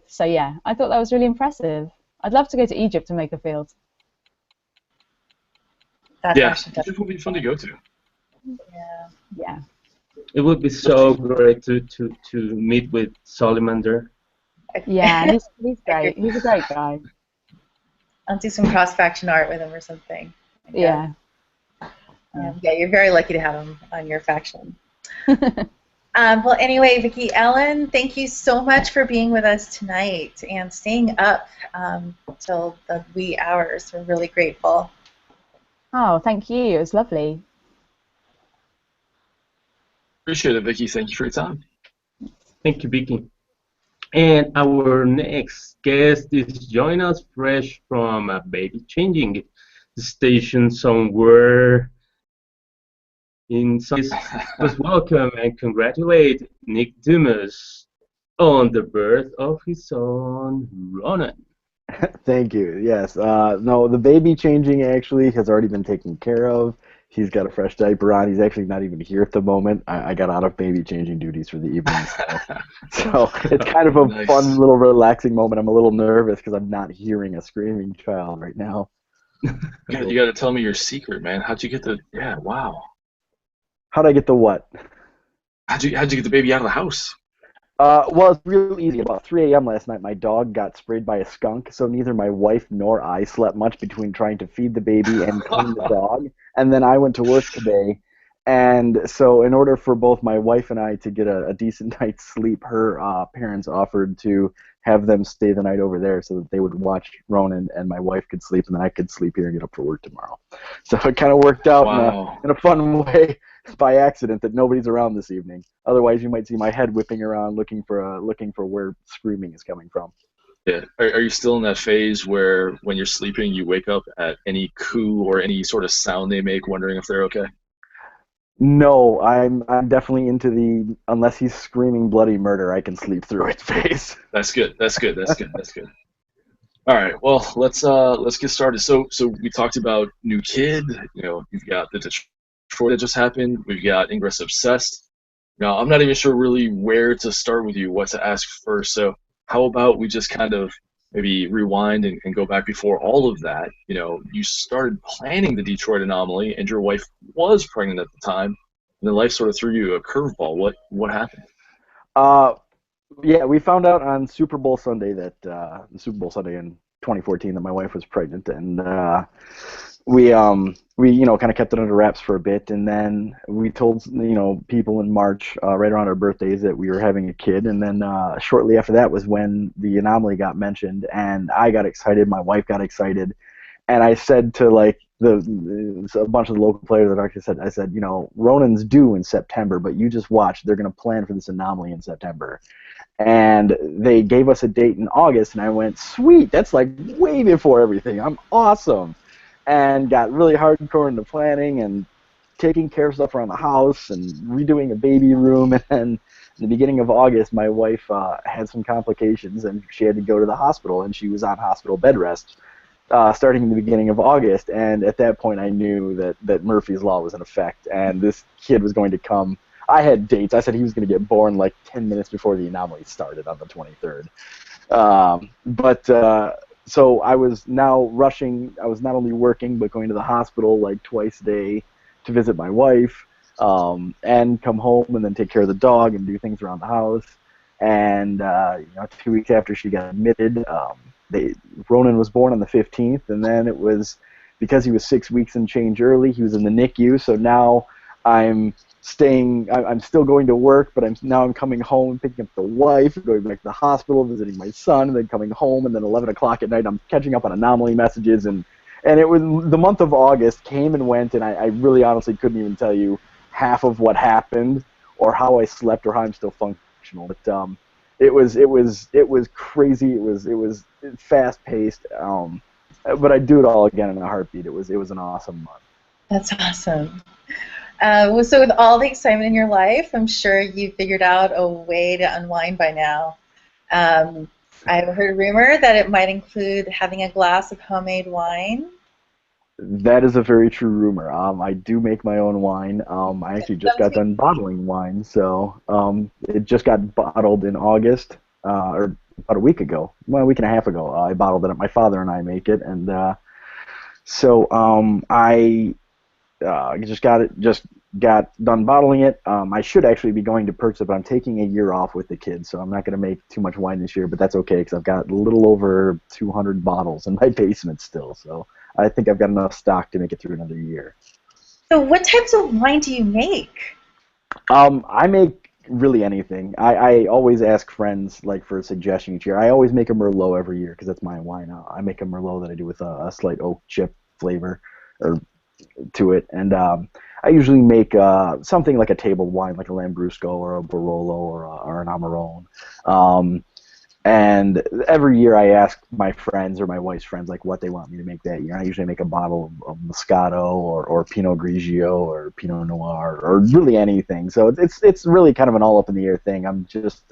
Speaker 5: So yeah, I thought that was really impressive. I'd love to go to Egypt and make a field.
Speaker 6: That's actually
Speaker 4: Egypt would be fun to go to.
Speaker 5: Yeah.
Speaker 3: It would be so great to meet with Solomon there.
Speaker 5: Yeah, he's great. He's a great guy.
Speaker 6: I'll do some cross-faction art with him or something.
Speaker 5: Yeah.
Speaker 6: Yeah, you're very lucky to have him on your faction. Well, anyway, Vicki Ellen, thank you so much for being with us tonight and staying up till the wee hours. We're really grateful.
Speaker 5: Oh, thank you. It was lovely.
Speaker 4: Appreciate it, Vicki. Thank you for your time.
Speaker 3: Thank you, Vicky. And our next guest is joining us fresh from a baby changing station somewhere in some. Let's welcome and congratulate Nick Dumas on the birth of his son, Ronan.
Speaker 7: Thank you. Yes. No, the baby changing actually has already been taken care of. He's got a fresh diaper on. He's actually not even here at the moment. I got out of baby changing duties for the evening. So it's kind of a
Speaker 4: Nice.
Speaker 7: fun little relaxing moment. I'm a little nervous because I'm not hearing a screaming child right now.
Speaker 4: You got to tell me your secret, man. How'd you get the? Yeah, wow.
Speaker 7: How'd I get the what?
Speaker 4: How'd you get the baby out of the house?
Speaker 7: Well, it's real easy. About 3 a.m. last night, my dog got sprayed by a skunk, so neither my wife nor I slept much between trying to feed the baby and clean the dog. And then I went to work today, and so in order for both my wife and I to get a decent night's sleep, her parents offered to have them stay the night over there so that they would watch Ronan and my wife could sleep, and then I could sleep here and get up for work tomorrow. So it kind of worked out in a fun way. By accident that nobody's around this evening. Otherwise, you might see my head whipping around looking for where screaming is coming from.
Speaker 4: Yeah. Are you still in that phase where when you're sleeping, you wake up at any coo or any sort of sound they make, wondering if they're okay?
Speaker 7: No, I'm definitely into the unless he's screaming bloody murder, I can sleep through it phase.
Speaker 4: That's good. That's good. All right. Well, let's get started. So we talked about new kid. You know, you've got the Detroit that just happened. We've got Ingress Obsessed. Now, I'm not even sure really where to start with you, what to ask first. So how about we just kind of maybe rewind and go back before all of that. You know, you started planning the Detroit anomaly, and your wife was pregnant at the time, and then life sort of threw you a curveball. What happened?
Speaker 7: Yeah, we found out on Super Bowl Sunday that the Super Bowl Sunday in 2014 that my wife was pregnant, and we kind of kept it under wraps for a bit, and then we told people in March, right around our birthdays, that we were having a kid, and then shortly after that was when the anomaly got mentioned, and I got excited, my wife got excited, and I said to a bunch of the local players that I said, Ronan's due in September, but you just watch, they're going to plan for this anomaly in September. And they gave us a date in August, and I went, sweet, that's like way before everything. I'm awesome. And got really hardcore into planning and taking care of stuff around the house and redoing a baby room. And then in the beginning of August, my wife had some complications, and she had to go to the hospital, and she was on hospital bed rest starting in the beginning of August. And at that point, I knew that Murphy's Law was in effect, and this kid was going to come. I had dates. I said he was going to get born like 10 minutes before the anomaly started on the 23rd. So I was now rushing. I was not only working, but going to the hospital like twice a day to visit my wife and come home and then take care of the dog and do things around the house. And 2 weeks after she got admitted, Ronan was born on the 15th, and then it was because he was 6 weeks and change early. He was in the NICU, so now I'm still going to work, but I'm coming home, picking up the wife, going back to the hospital, visiting my son, and then coming home, and then 11 o'clock at night I'm catching up on anomaly messages, and it was the month of August came and went, and I really honestly couldn't even tell you half of what happened or how I slept or how I'm still functional. But it was crazy. It was fast paced. But I'd do it all again in a heartbeat. It was an awesome month.
Speaker 6: That's awesome. So with all the excitement in your life, I'm sure you figured out a way to unwind by now. I've heard a rumor that it might include having a glass of homemade wine.
Speaker 7: That is a very true rumor. I do make my own wine. I actually just got done bottling wine, so it just got bottled in August, or about a week ago, well, a week and a half ago. I bottled it up. My father and I make it, and so I just got done bottling it. I should actually be going to purchase it, but I'm taking a year off with the kids, so I'm not going to make too much wine this year, but that's okay because I've got a little over 200 bottles in my basement still, so I think I've got enough stock to make it through another year.
Speaker 6: So what types of wine do you make?
Speaker 7: I make really anything. I always ask friends like for a suggestion each year. I always make a Merlot every year because that's my wine. I make a Merlot that I do with a slight oak chip flavor or to it, and I usually make something like a table wine, like a Lambrusco or a Barolo or an Amarone. And every year I ask my friends or my wife's friends like what they want me to make that year. I usually make a bottle of Moscato or Pinot Grigio or Pinot Noir or really anything. So it's really kind of an all up in the air thing. I'm just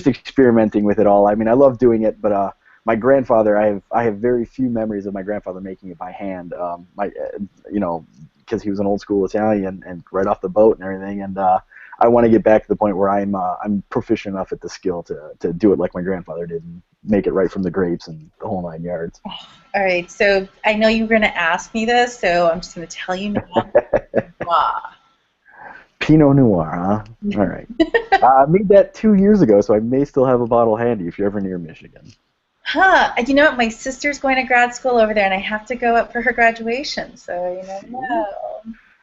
Speaker 7: experimenting with it all. I mean, I love doing it, but my grandfather, I have very few memories of my grandfather making it by hand. Because he was an old school Italian and right off the boat and everything, and I want to get back to the point where I'm proficient enough at the skill to do it like my grandfather did and make it right from the grapes and the whole 9 yards.
Speaker 6: All right, so I know you were going to ask me this, so I'm just going to tell you now. Wow.
Speaker 7: Pinot Noir, huh? All right. I made that 2 years ago, so I may still have a bottle handy if you're ever near Michigan.
Speaker 6: Huh. You know what? My sister's going to grad school over there, and I have to go up for her graduation, so you never know.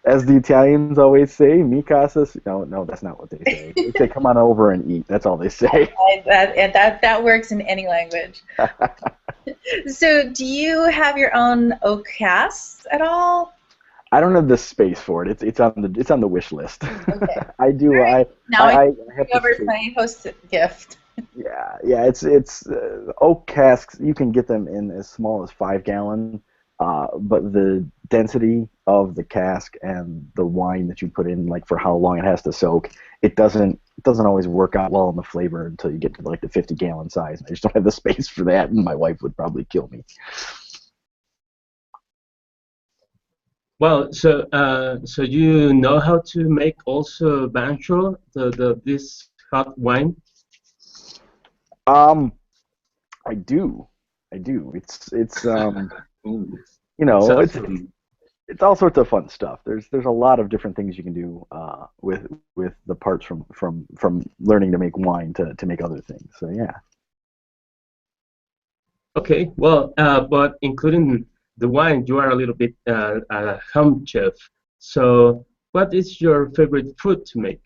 Speaker 7: As the Italians always say, mi casa. No, that's not what they say. They say, come on over and eat. That's all they say.
Speaker 6: That works in any language. So, do you have your own oak casks at all?
Speaker 7: I don't have the space for it. It's on the wish list.
Speaker 6: Okay.
Speaker 7: I do.
Speaker 6: Right.
Speaker 7: I have to
Speaker 6: over my host gift.
Speaker 7: Yeah. It's oak casks. You can get them in as small as 5 gallon. But the density of the cask and the wine that you put in, like for how long it has to soak, it doesn't always work out well in the flavor until you get to like the 50-gallon size. I just don't have the space for that, and my wife would probably kill me.
Speaker 3: Well, so you know how to make also Bancho, this hot wine?
Speaker 7: I do. It's it's all sorts of fun stuff. There's a lot of different things you can do with the parts from learning to make wine to make other things. So yeah.
Speaker 3: Okay, well, but including the wine, you are a little bit a home chef. So, what is your favorite food to make?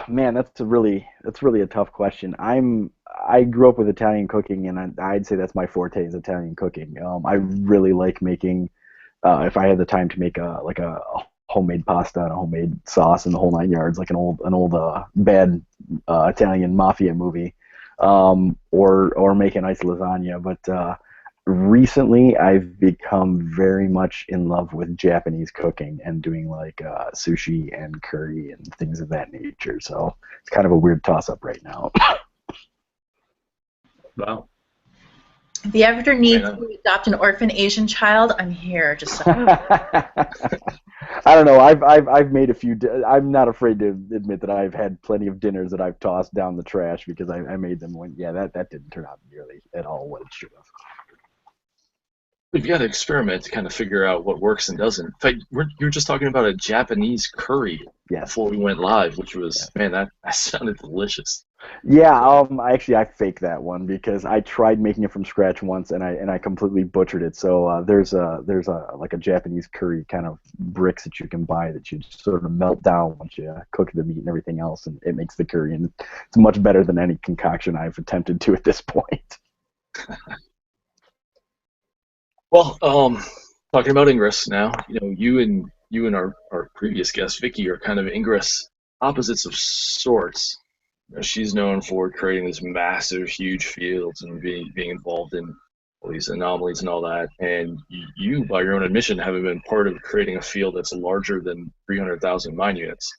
Speaker 7: Man, that's really a tough question. I grew up with Italian cooking, and I'd say that's my forte is Italian cooking. I really like making, if I had the time to make a homemade pasta and a homemade sauce and the whole 9 yards, like an old bad Italian mafia movie, or make a nice lasagna. But recently, I've become very much in love with Japanese cooking and doing like sushi and curry and things of that nature. So it's kind of a weird toss-up right now.
Speaker 3: Wow.
Speaker 6: If you ever need to adopt an orphan Asian child, I'm here. Just
Speaker 7: I don't know. I've made a few. I'm not afraid to admit that I've had plenty of dinners that I've tossed down the trash because I made them when that didn't turn out nearly at all what it should have.
Speaker 4: You've got to experiment to kind of figure out what works and doesn't. In fact, you were just talking about a Japanese curry
Speaker 7: Yes.
Speaker 4: before we went live, which was, man, that sounded delicious.
Speaker 7: Yeah, I faked that one because I tried making it from scratch once and I completely butchered it. So there's a like a Japanese curry kind of bricks that you can buy that you just sort of melt down once you cook the meat and everything else, and it makes the curry, and it's much better than any concoction I've attempted to at this point.
Speaker 4: Well, talking about Ingress now, you and our previous guest Vicki are kind of Ingress opposites of sorts. She's known for creating these massive, huge fields and being involved in all these anomalies and all that. And you, by your own admission, haven't been part of creating a field that's larger than 300,000 mine units.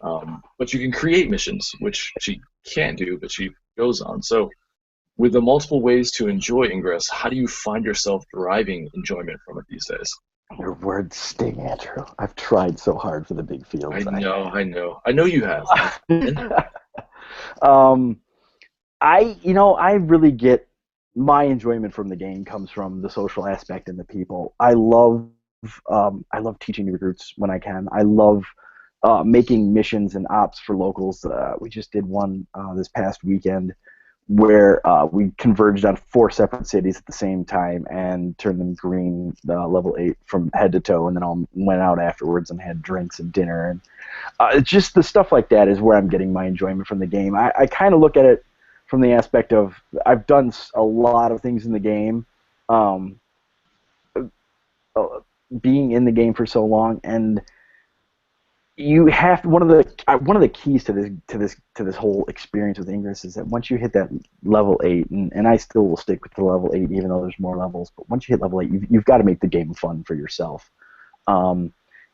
Speaker 4: But you can create missions, which she can't do, but she goes on. So, with the multiple ways to enjoy Ingress, how do you find yourself deriving enjoyment from it these days?
Speaker 7: Your words sting, Andrew. I've tried so hard for the big fields.
Speaker 4: I know you have.
Speaker 7: I really get my enjoyment from the game comes from the social aspect and the people. I love teaching new recruits when I can. I love making missions and ops for locals. We just did one this past weekend where we converged on 4 separate cities at the same time and turned them green level 8 from head to toe, and then all went out afterwards and had drinks and dinner. And just the stuff like that is where I'm getting my enjoyment from the game. I kind of look at it from the aspect of I've done a lot of things in the game, being in the game for so long, and you have one of the keys to this whole experience with Ingress is that once you hit that level 8, and I still will stick with the level 8 even though there's more levels, but once you hit level 8, you've got to make the game fun for yourself.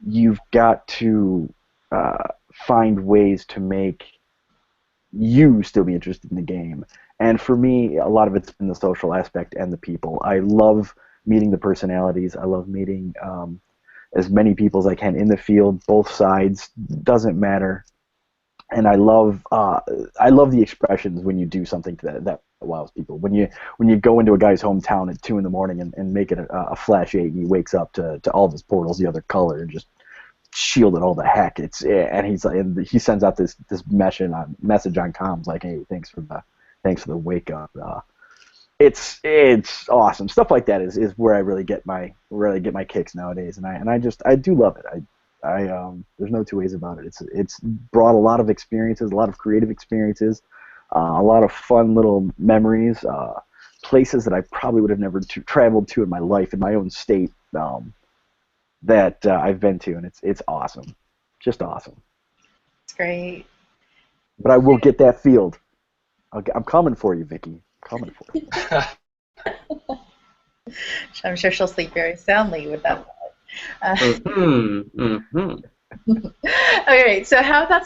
Speaker 7: You've got to find ways to make you still be interested in the game. And for me, a lot of it's been the social aspect and the people. I love meeting the personalities. I love meeting as many people as I can in the field, both sides, doesn't matter. And I love the expressions when you do something that wows people. When you go into a guy's hometown at 2 a.m. and make it a flash 8, and he wakes up to all of his portals the other color and just shielded all the heck. And he sends out this message on comms like, hey, thanks for the wake up. It's awesome. Stuff like that is where I really get my kicks nowadays, and I do love it. There's no two ways about it. It's brought a lot of experiences, a lot of creative experiences, a lot of fun little memories, places that I probably would have never traveled to in my life in my own state that I've been to, and it's awesome, just awesome.
Speaker 6: It's great.
Speaker 7: But I will get that field. I'm coming for you, Vicki. Coming for you.
Speaker 6: I'm sure she'll sleep very soundly with that thought. Okay, so how about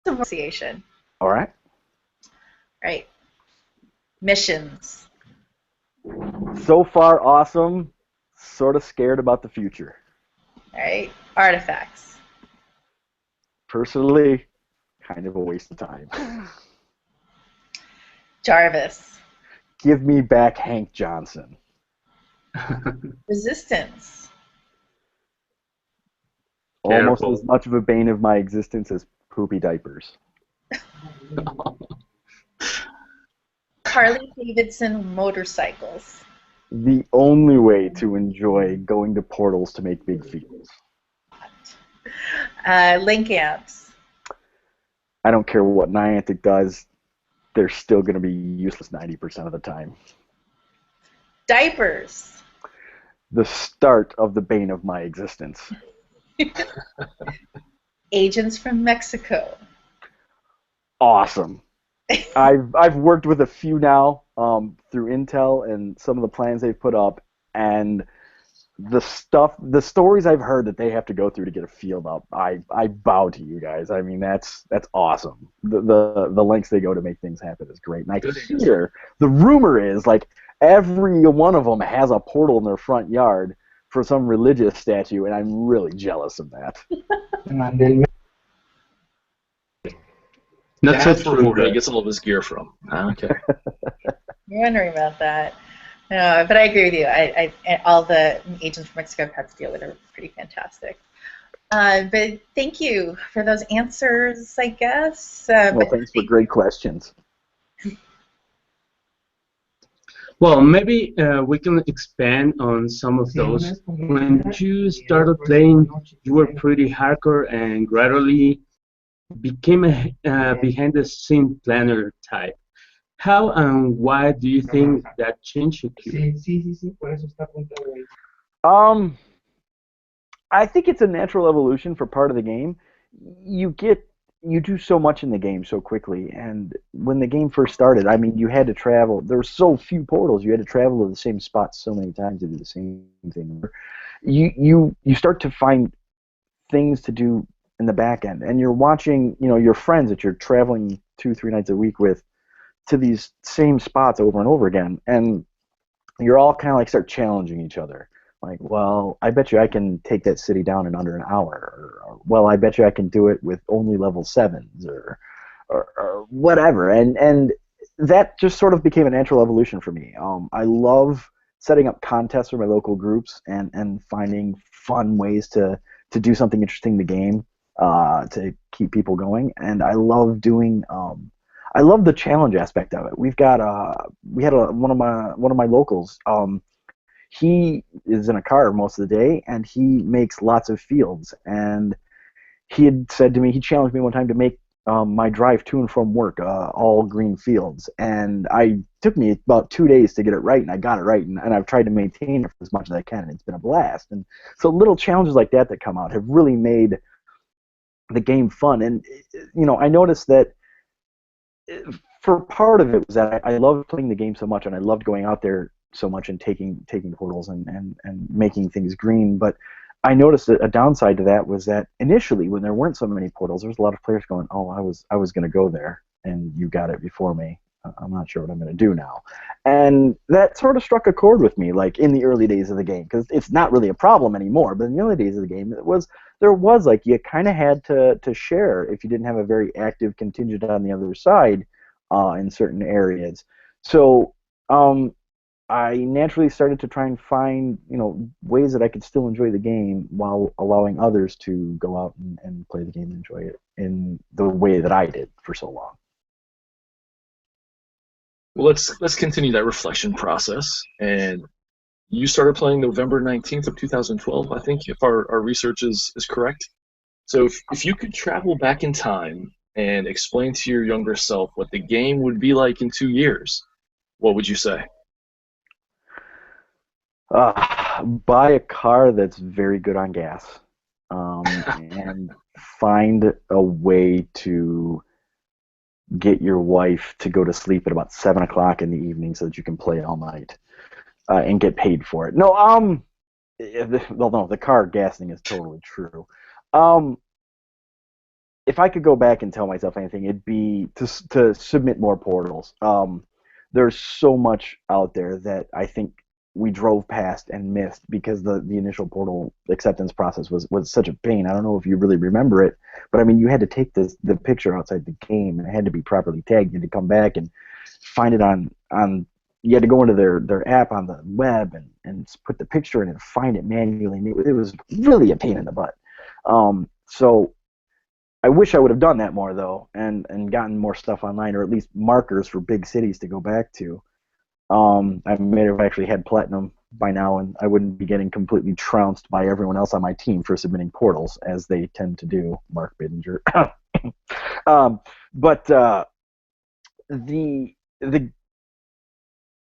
Speaker 6: some association?
Speaker 7: All right.
Speaker 6: Right. Missions.
Speaker 7: So far, awesome. Sort of scared about the future.
Speaker 6: All right. Artifacts.
Speaker 7: Personally, kind of a waste of time.
Speaker 6: Jarvis.
Speaker 7: Give me back Hank Johnson.
Speaker 6: Resistance.
Speaker 7: Almost
Speaker 3: Careful.
Speaker 7: as much of a bane of my existence as poopy diapers.
Speaker 6: Harley Davidson motorcycles.
Speaker 7: The only way to enjoy going to portals to make big fields.
Speaker 6: Link amps.
Speaker 7: I don't care what Niantic does, they're still going to be useless 90% of the time.
Speaker 6: Diapers.
Speaker 7: The start of the bane of my existence.
Speaker 6: Agents from Mexico.
Speaker 7: Awesome. I've worked with a few now through Intel and some of the plans they've put up, and the stories I've heard that they have to go through to get a field up, I bow to you guys. I mean, that's awesome. The lengths they go to make things happen is great. And I hear the rumor is like every one of them has a portal in their front yard for some religious statue, and I'm really jealous of that.
Speaker 3: Not so
Speaker 4: That's where
Speaker 3: true.
Speaker 4: Jorge gets all of his gear from. Okay.
Speaker 6: You're wondering about that. But I agree with you. All the agents from Mexico I've had to deal with are pretty fantastic. But thank you for those answers, I guess.
Speaker 7: Well, thanks for great questions.
Speaker 3: Well, maybe we can expand on some of those. When you started playing, you were pretty hardcore and gradually became a behind the scene planner type. How and why do you think that changed you?
Speaker 7: Um, I think it's a natural evolution for part of the game. You do so much in the game so quickly, and when the game first started, I mean, you had to travel. There were so few portals. You had to travel to the same spots so many times to do the same thing. You start to find things to do in the back end, and you're watching, your friends that you're traveling 2, 3 nights a week with to these same spots over and over again, and you're all kind of like start challenging each other. Like, well, I bet you I can take that city down in under an hour. Or well, I bet you I can do it with only level 7s, or whatever. And that just sort of became a natural evolution for me. I love setting up contests for my local groups and finding fun ways to do something interesting in the game to keep people going. And I love doing. I love the challenge aspect of it. We had one of my locals. He is in a car most of the day, and he makes lots of fields. And he had said to me, he challenged me one time to make my drive to and from work all green fields. And took me about 2 days to get it right, and I got it right, and I've tried to maintain it as much as I can, and it's been a blast. And so little challenges like that come out have really made the game fun. And I noticed that for part of it was that I loved playing the game so much, and I loved going out there so much and taking portals and making things green. But I noticed that a downside to that was that initially, when there weren't so many portals, there was a lot of players going, "Oh, I was going to go there, and you got it before me. I'm not sure what I'm going to do now." And that sort of struck a chord with me, like in the early days of the game, because it's not really a problem anymore. But in the early days of the game, there was like you kind of had to share if you didn't have a very active contingent on the other side in certain areas. So I naturally started to try and find, ways that I could still enjoy the game while allowing others to go out and play the game and enjoy it in the way that I did for so long.
Speaker 4: Well, let's continue that reflection process. And you started playing November 19th of 2012, I think, if our research is correct. So if you could travel back in time and explain to your younger self what the game would be like in 2 years, what would you say?
Speaker 7: Buy a car that's very good on gas, and find a way to get your wife to go to sleep at about 7 o'clock in the evening so that you can play all night and get paid for it. No, well, no, the car gas thing is totally true. If I could go back and tell myself anything, it'd be to submit more portals. There's so much out there that I think we drove past and missed because the initial portal acceptance process was such a pain. I don't know if you really remember it, but I mean, you had to take the picture outside the game, and it had to be properly tagged. You had to come back and find it on you had to go into their app on the web and put the picture in and find it manually. And it was really a pain in the butt. So I wish I would have done that more, though, and gotten more stuff online, or at least markers for big cities to go back to. I may have actually had platinum by now, and I wouldn't be getting completely trounced by everyone else on my team for submitting portals, as they tend to do, Mark Bidinger. But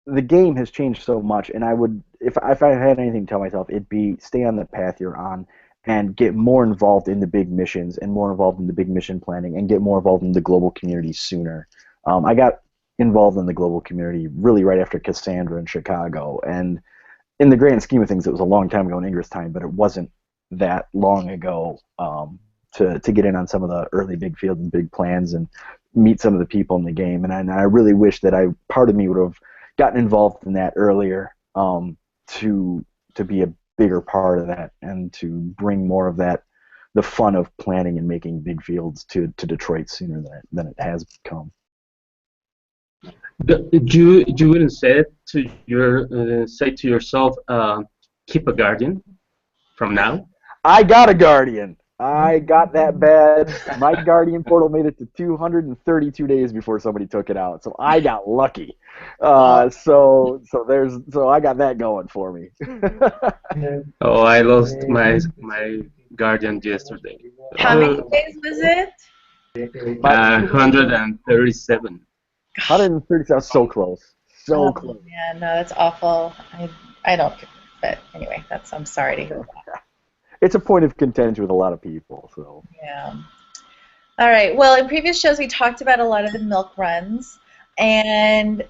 Speaker 7: the game has changed so much, and I would, if I had anything to tell myself, it'd be stay on the path you're on and get more involved in the big missions and more involved in the big mission planning and get more involved in the global community sooner. I got involved in the global community really right after Cassandra in Chicago, and in the grand scheme of things, it was a long time ago in Ingress time, but it wasn't that long ago to get in on some of the early big fields and big plans and meet some of the people in the game. And I really wish that part of me would have gotten involved in that earlier to be a bigger part of that and to bring more of that, the fun of planning and making big fields to Detroit sooner than it has come.
Speaker 3: You wouldn't say to yourself, keep a guardian from now?
Speaker 7: I got a guardian. I got that bad. My guardian portal made it to 232 days before somebody took it out, so I got lucky. So I got that going for me.
Speaker 3: Oh, I lost my guardian yesterday.
Speaker 6: How many days was it?
Speaker 3: 137.
Speaker 7: 130 sounds so close. So
Speaker 6: Oh
Speaker 7: close.
Speaker 6: man, no, that's awful. I don't. But anyway, I'm sorry to hear that.
Speaker 7: It's a point of contention with a lot of people. So
Speaker 6: Yeah. All right. Well, in previous shows, we talked about a lot of the milk runs, and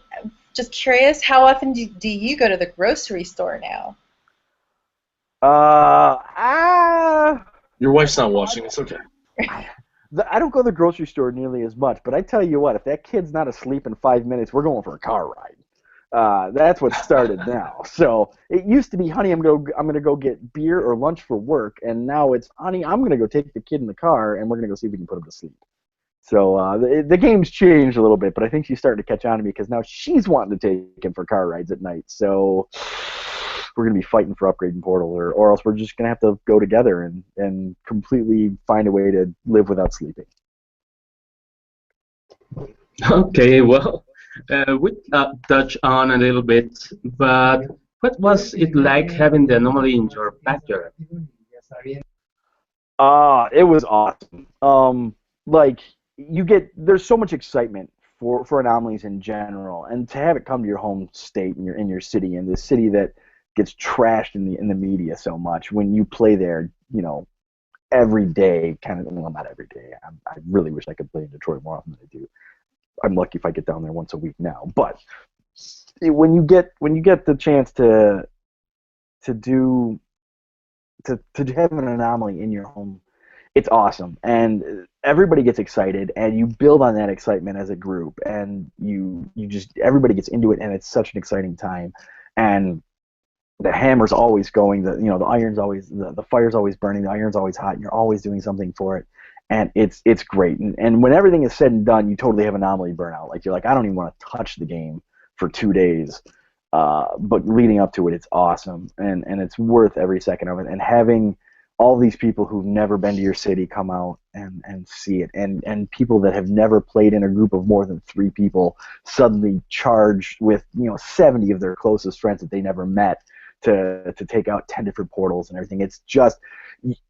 Speaker 6: just curious, how often do you go to the grocery store now?
Speaker 4: Your wife's not watching. It's okay.
Speaker 7: I don't go to the grocery store nearly as much, but I tell you what, if that kid's not asleep in 5 minutes, we're going for a car ride. That's what started now. So it used to be, honey, I'm gonna go get beer or lunch for work, and now it's, honey, I'm gonna go take the kid in the car, and we're gonna go see if we can put him to sleep. So the game's changed a little bit, but I think she's starting to catch on to me because now she's wanting to take him for car rides at night. So we're going to be fighting for upgrading Portal, or else we're just going to have to go together and completely find a way to live without sleeping.
Speaker 3: Okay, well, we touched on a little bit, but what was it like having the anomaly in your backyard?
Speaker 7: It was awesome. Like there's so much excitement for anomalies in general, and to have it come to your home state and in your city, in this city that gets trashed in the media so much. When you play there, every day, kind of, well, not every day. I really wish I could play in Detroit more often than I do. I'm lucky if I get down there once a week now. But when you get the chance to do to have an anomaly in your home, it's awesome, and everybody gets excited, and you build on that excitement as a group, and you just, everybody gets into it, and it's such an exciting time, and the hammer's always going, the iron's always, the fire's always burning, the iron's always hot, and you're always doing something for it, and it's great, and when everything is said and done, you totally have anomaly burnout. Like, you're like, I don't even want to touch the game for 2 days, but leading up to it, it's awesome, and it's worth every second of it, and having all these people who've never been to your city come out and see it, and people that have never played in a group of more than 3 people suddenly charge with 70 of their closest friends that they never met to take out 10 different portals and everything.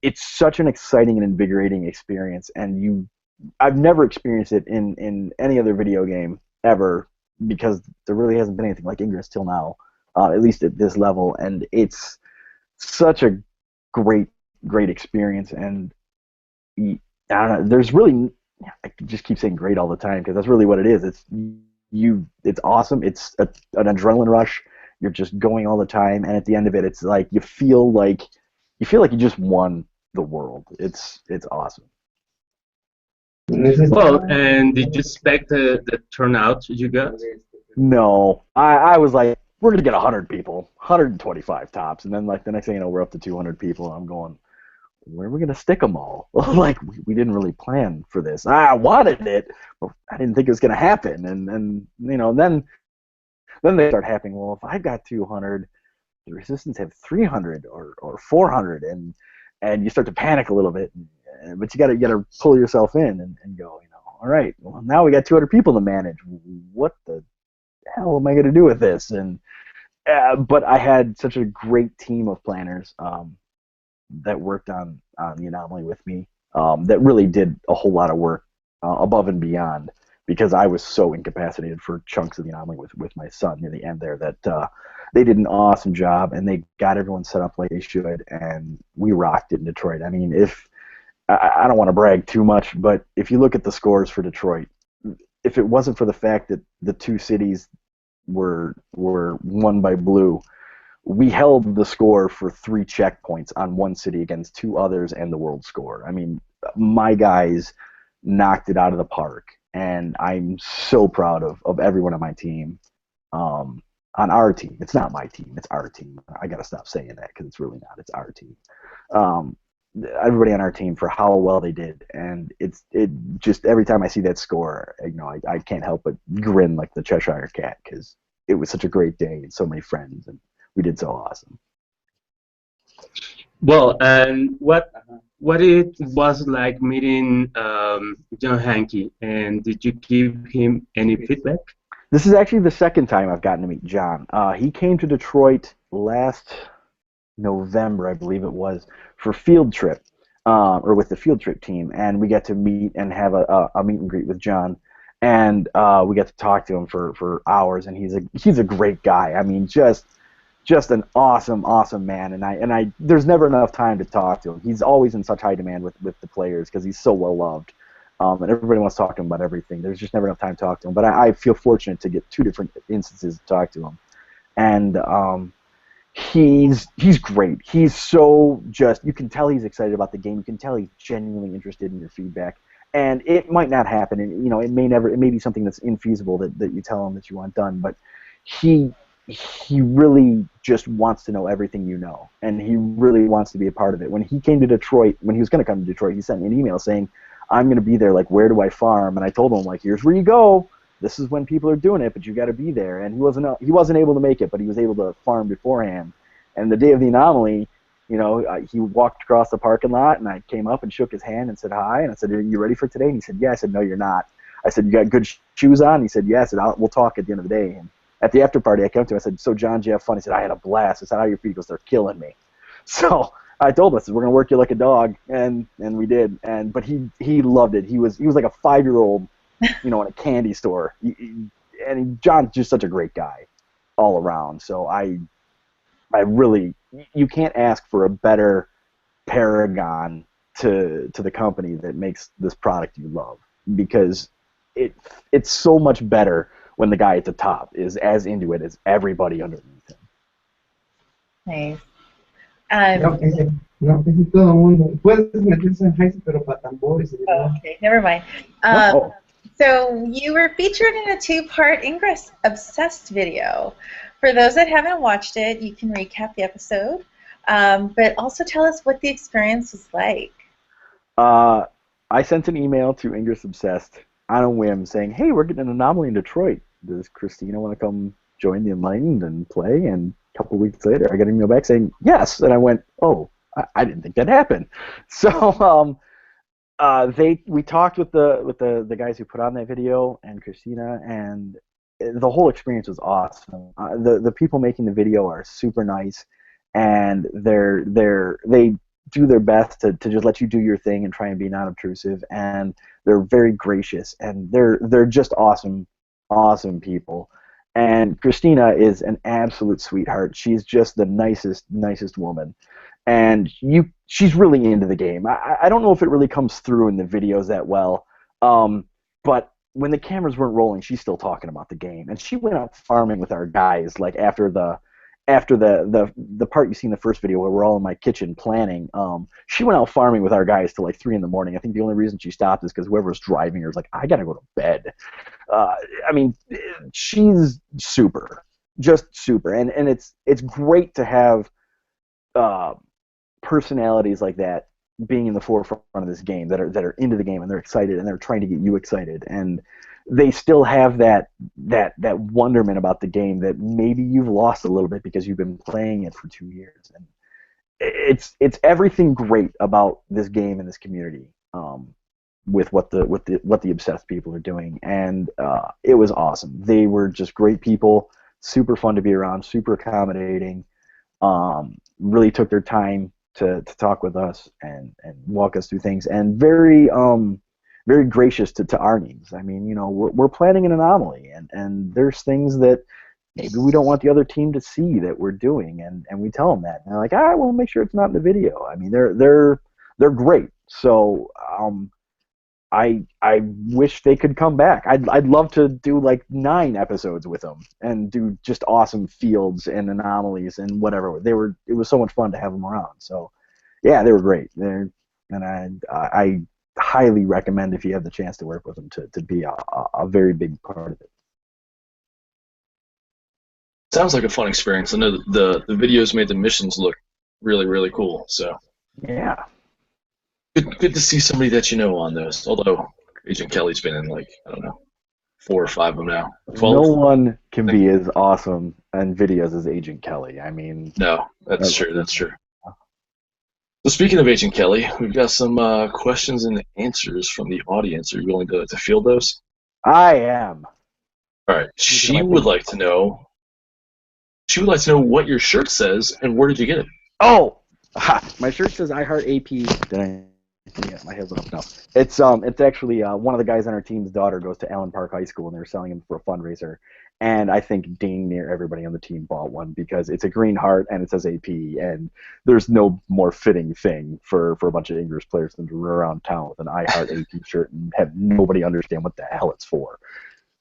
Speaker 7: It's such an exciting and invigorating experience, and I've never experienced it in any other video game ever, because there really hasn't been anything like Ingress till now, at least at this level, and it's such a great experience. And I don't know, there's really, I just keep saying great all the time because that's really what it is. It's awesome. It's an adrenaline rush. You're just going all the time, and at the end of it, it's like you feel like you just won the world. It's awesome.
Speaker 3: Well, and did you expect the turnout you got?
Speaker 7: No, I was like, we're gonna get 100 people, 125 tops, and then like the next thing you know, we're up to 200 people, and I'm going, where are we gonna stick them all? Like, we didn't really plan for this. I wanted it, but I didn't think it was gonna happen. And then they start happening. Well, if I got 200, the resistance have 300 or 400, and you start to panic a little bit. But you gotta pull yourself in and go, all right, well, now we got 200 people to manage. What the hell am I gonna do with this? And but I had such a great team of planners that worked on the anomaly with me, that really did a whole lot of work above and beyond, because I was so incapacitated for chunks of the anomaly with my son near the end there, that they did an awesome job, and they got everyone set up like they should, and we rocked it in Detroit. I mean, I don't want to brag too much, but if you look at the scores for Detroit, if it wasn't for the fact that the 2 cities were won by blue, we held the score for 3 checkpoints on 1 city against 2 others and the world score. I mean, my guys knocked it out of the park, and I'm so proud of everyone on my team. On our team, it's not my team, it's our team. I gotta stop saying that because it's really not. It's our team. everybody on our team for how well they did, and it just every time I see that score, I can't help but grin like the Cheshire Cat because it was such a great day and so many friends, and we did so awesome.
Speaker 3: Well, and what it was like meeting John Hankey, and did you give him any feedback?
Speaker 7: This is actually the second time I've gotten to meet John. He came to Detroit last November, I believe it was, for field trip, or with the field trip team, and we got to meet and have a meet and greet with John, and we got to talk to him for hours, and he's a great guy. I mean, just an awesome man, and I there's never enough time to talk to him. He's always in such high demand with the players because he's so well loved, and everybody wants to talk to him about everything. There's just never enough time to talk to him. But I feel fortunate to get 2 different instances to talk to him, and he's great. He's so you can tell he's excited about the game. You can tell he's genuinely interested in your feedback. And it might not happen, and it may be something that's infeasible that you tell him that you want done, but he really just wants to know everything you know, and he really wants to be a part of it. When he came to Detroit, when he was going to come to Detroit, he sent me an email saying, I'm going to be there, like, where do I farm? And I told him, like, here's where you go. This is when people are doing it, but you got to be there. And he wasn't able to make it, but he was able to farm beforehand. And the day of the anomaly, he walked across the parking lot, and I came up and shook his hand and said hi. And I said, are you ready for today? And he said, yeah. I said, no, you're not. I said, you got good shoes on? He said, yeah. I said, we'll talk at the end of the day. And at the after party, I came up to him. I said, so, John, did you have fun? He said, I had a blast. I said, how are your feet? He goes, they're killing me. So I told him, I said, we're going to work you like a dog. And we did. But he loved it. He was like a 5-year-old, in a candy store. John's just such a great guy all around. So I really, you can't ask for a better paragon to the company that makes this product you love, because it's so much better when the guy at the top is as into it as everybody underneath him.
Speaker 6: Nice.
Speaker 8: No, casi todo el mundo. Puedes meterse en high pero para tambores.
Speaker 6: Okay, never mind. So you were featured in a 2-part Ingress Obsessed video. For those that haven't watched it, you can recap the episode, but also tell us what the experience was like.
Speaker 7: I sent an email to Ingress Obsessed on a whim saying, hey, we're getting an anomaly in Detroit. Does Christina want to come join the Enlightened and play? And a couple weeks later, I got an email back saying, yes. And I went, oh, I didn't think that happened. So we talked with the guys who put on that video and Christina, and the whole experience was awesome. The people making the video are super nice, and they do their best to just let you do your thing and try and be non-obtrusive, and they're very gracious, and they're just awesome people. And Christina is an absolute sweetheart. She's just the nicest woman, and she's really into the game. I don't know if it really comes through in the videos that well, but when the cameras weren't rolling, she's still talking about the game, and she went out farming with our guys. Like after the part you see in the first video where we're all in my kitchen planning, she went out farming with our guys till like 3 in the morning. I think the only reason she stopped is because whoever was driving her was like, I gotta go to bed. I mean, she's just super, and it's great to have personalities like that being in the forefront of this game that are into the game, and they're excited, and they're trying to get you excited, and they still have that wonderment about the game that maybe you've lost a little bit because you've been playing it for 2 years. And it's everything great about this game and this community, with what the obsessed people are doing, and it was awesome. They were just great people, super fun to be around, super accommodating, really took their time to talk with us and walk us through things, and very gracious to our needs. I mean, we're planning an anomaly, and there's things that maybe we don't want the other team to see that we're doing, and we tell them that, and they're like, we'll make sure it's not in the video. I mean, they're great. So I wish they could come back. I'd love to do like 9 episodes with them and do just awesome fields and anomalies and whatever. It was so much fun to have them around. So yeah, they were great. And I highly recommend, if you have the chance to work with them, to be a very big part of it.
Speaker 4: Sounds like a fun experience. I know the videos made the missions look really, really cool. So
Speaker 7: yeah.
Speaker 4: Good to see somebody that you know on those. Although Agent Kelly's been in like, I don't know, 4 or 5 of them now. 12.
Speaker 7: No one can be as awesome in videos as Agent Kelly. I mean,
Speaker 4: No, that's true. That's true. So speaking of Agent Kelly, we've got some questions and answers from the audience. Are you willing to field those?
Speaker 7: I am.
Speaker 4: All right. She would like to know what your shirt says and where did you get it?
Speaker 7: Oh, my shirt says I Heart AP. Did I? Yeah, my head's up. No, it's actually one of the guys on our team's daughter goes to Allen Park High School, and they're selling them for a fundraiser. And I think dang near everybody on the team bought one because it's a green heart and it says AP, and there's no more fitting thing for a bunch of English players than to run around town with an I Heart AP shirt and have nobody understand what the hell it's for.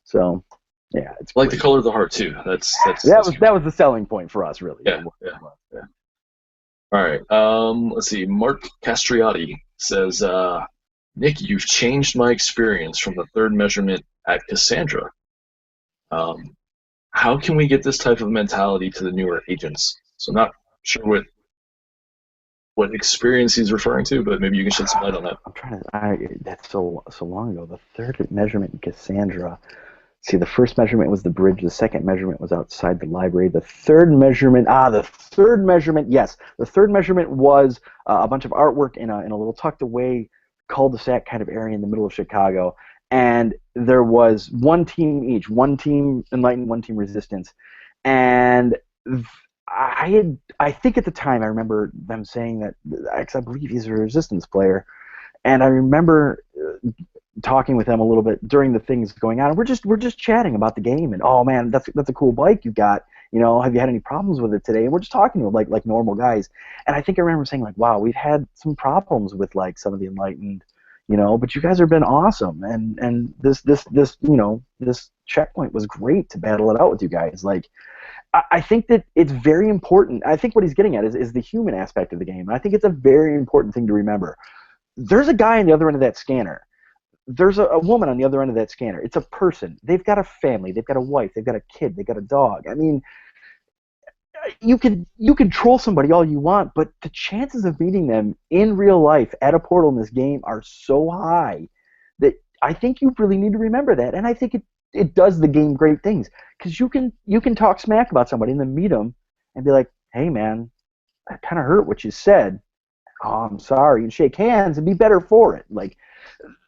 Speaker 7: So, yeah, it's
Speaker 4: I like the color of the heart too. That
Speaker 7: was the selling point for us, really.
Speaker 4: Yeah. All right. Let's see. Mark Castriotti says, Nick, you've changed my experience from the third measurement at Cassandra. How can we get this type of mentality to the newer agents? So I'm not sure what experience he's referring to, but maybe you can shed some light on that.
Speaker 7: I'm trying to. That's so long ago. The third measurement in Cassandra. See, the first measurement was the bridge. The second measurement was outside the library. The third measurement, yes. The third measurement was a bunch of artwork in a little tucked away cul-de-sac kind of area in the middle of Chicago. And there was one team each, one team Enlightened, one team Resistance. And I think at the time I remember them saying that, because I believe he's a Resistance player. And I remember talking with them a little bit during the things going on. We're just chatting about the game, and oh man, that's a cool bike you got. You know, have you had any problems with it today? And we're just talking to them like normal guys. And I think I remember saying like, wow, we've had some problems with like some of the Enlightened, you know, but you guys have been awesome. And this checkpoint was great to battle it out with you guys. Like, I think that it's very important. I think what he's getting at is the human aspect of the game. And I think it's a very important thing to remember. There's a guy on the other end of that scanner. There's a woman on the other end of that scanner. It's a person. They've got a family. They've got a wife. They've got a kid. They've got a dog. I mean, you can troll somebody all you want, but the chances of meeting them in real life at a portal in this game are so high that I think you really need to remember that. And I think it does the game great things, because you can talk smack about somebody and then meet them and be like, hey man, that kind of hurt what you said. Oh, I'm sorry, and shake hands and be better for it. Like,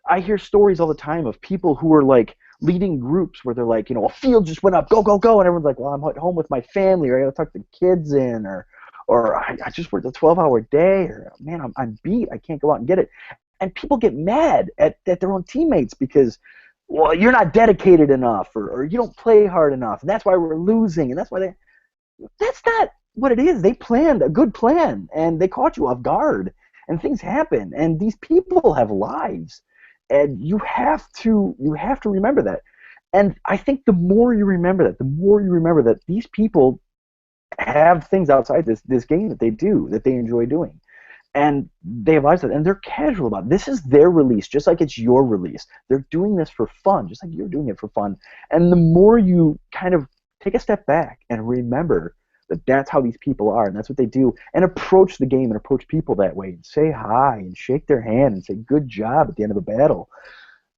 Speaker 7: I hear stories all the time of people who are like leading groups where they're like, you know, a field just went up, go, go, go, and everyone's like, well, I'm at home with my family, or I got to tuck the kids in, or I just worked a 12-hour day, or man, I'm beat, I can't go out and get it. And people get mad at their own teammates because, well, you're not dedicated enough, or you don't play hard enough, and that's why we're losing, and that's not what it is. They planned a good plan, and they caught you off guard, and things happen, and these people have lives, and you have to remember that. And I think the more you remember that these people have things outside this game that they enjoy doing, and they have lives, and they're casual about it. This is their release, just like it's your release. They're doing this for fun, just like you're doing it for fun. And the more you kind of take a step back and remember that that's how these people are, and that's what they do, and approach the game and approach people that way, and say hi and shake their hand and say good job at the end of a battle,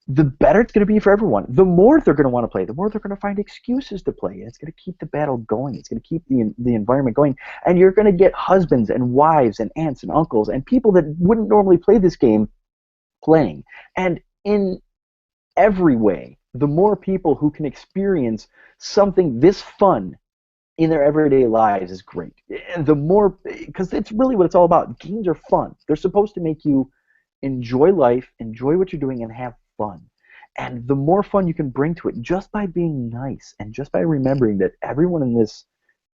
Speaker 7: the better it's going to be for everyone. The more they're going to want to play, the more they're going to find excuses to play, and it's going to keep the battle going. It's going to keep the environment going, and you're going to get husbands and wives and aunts and uncles and people that wouldn't normally play this game playing. And in every way, the more people who can experience something this fun in their everyday lives is great. And the more, because it's really what it's all about. Games are fun. They're supposed to make you enjoy life, enjoy what you're doing, and have fun. And the more fun you can bring to it just by being nice and just by remembering that everyone in this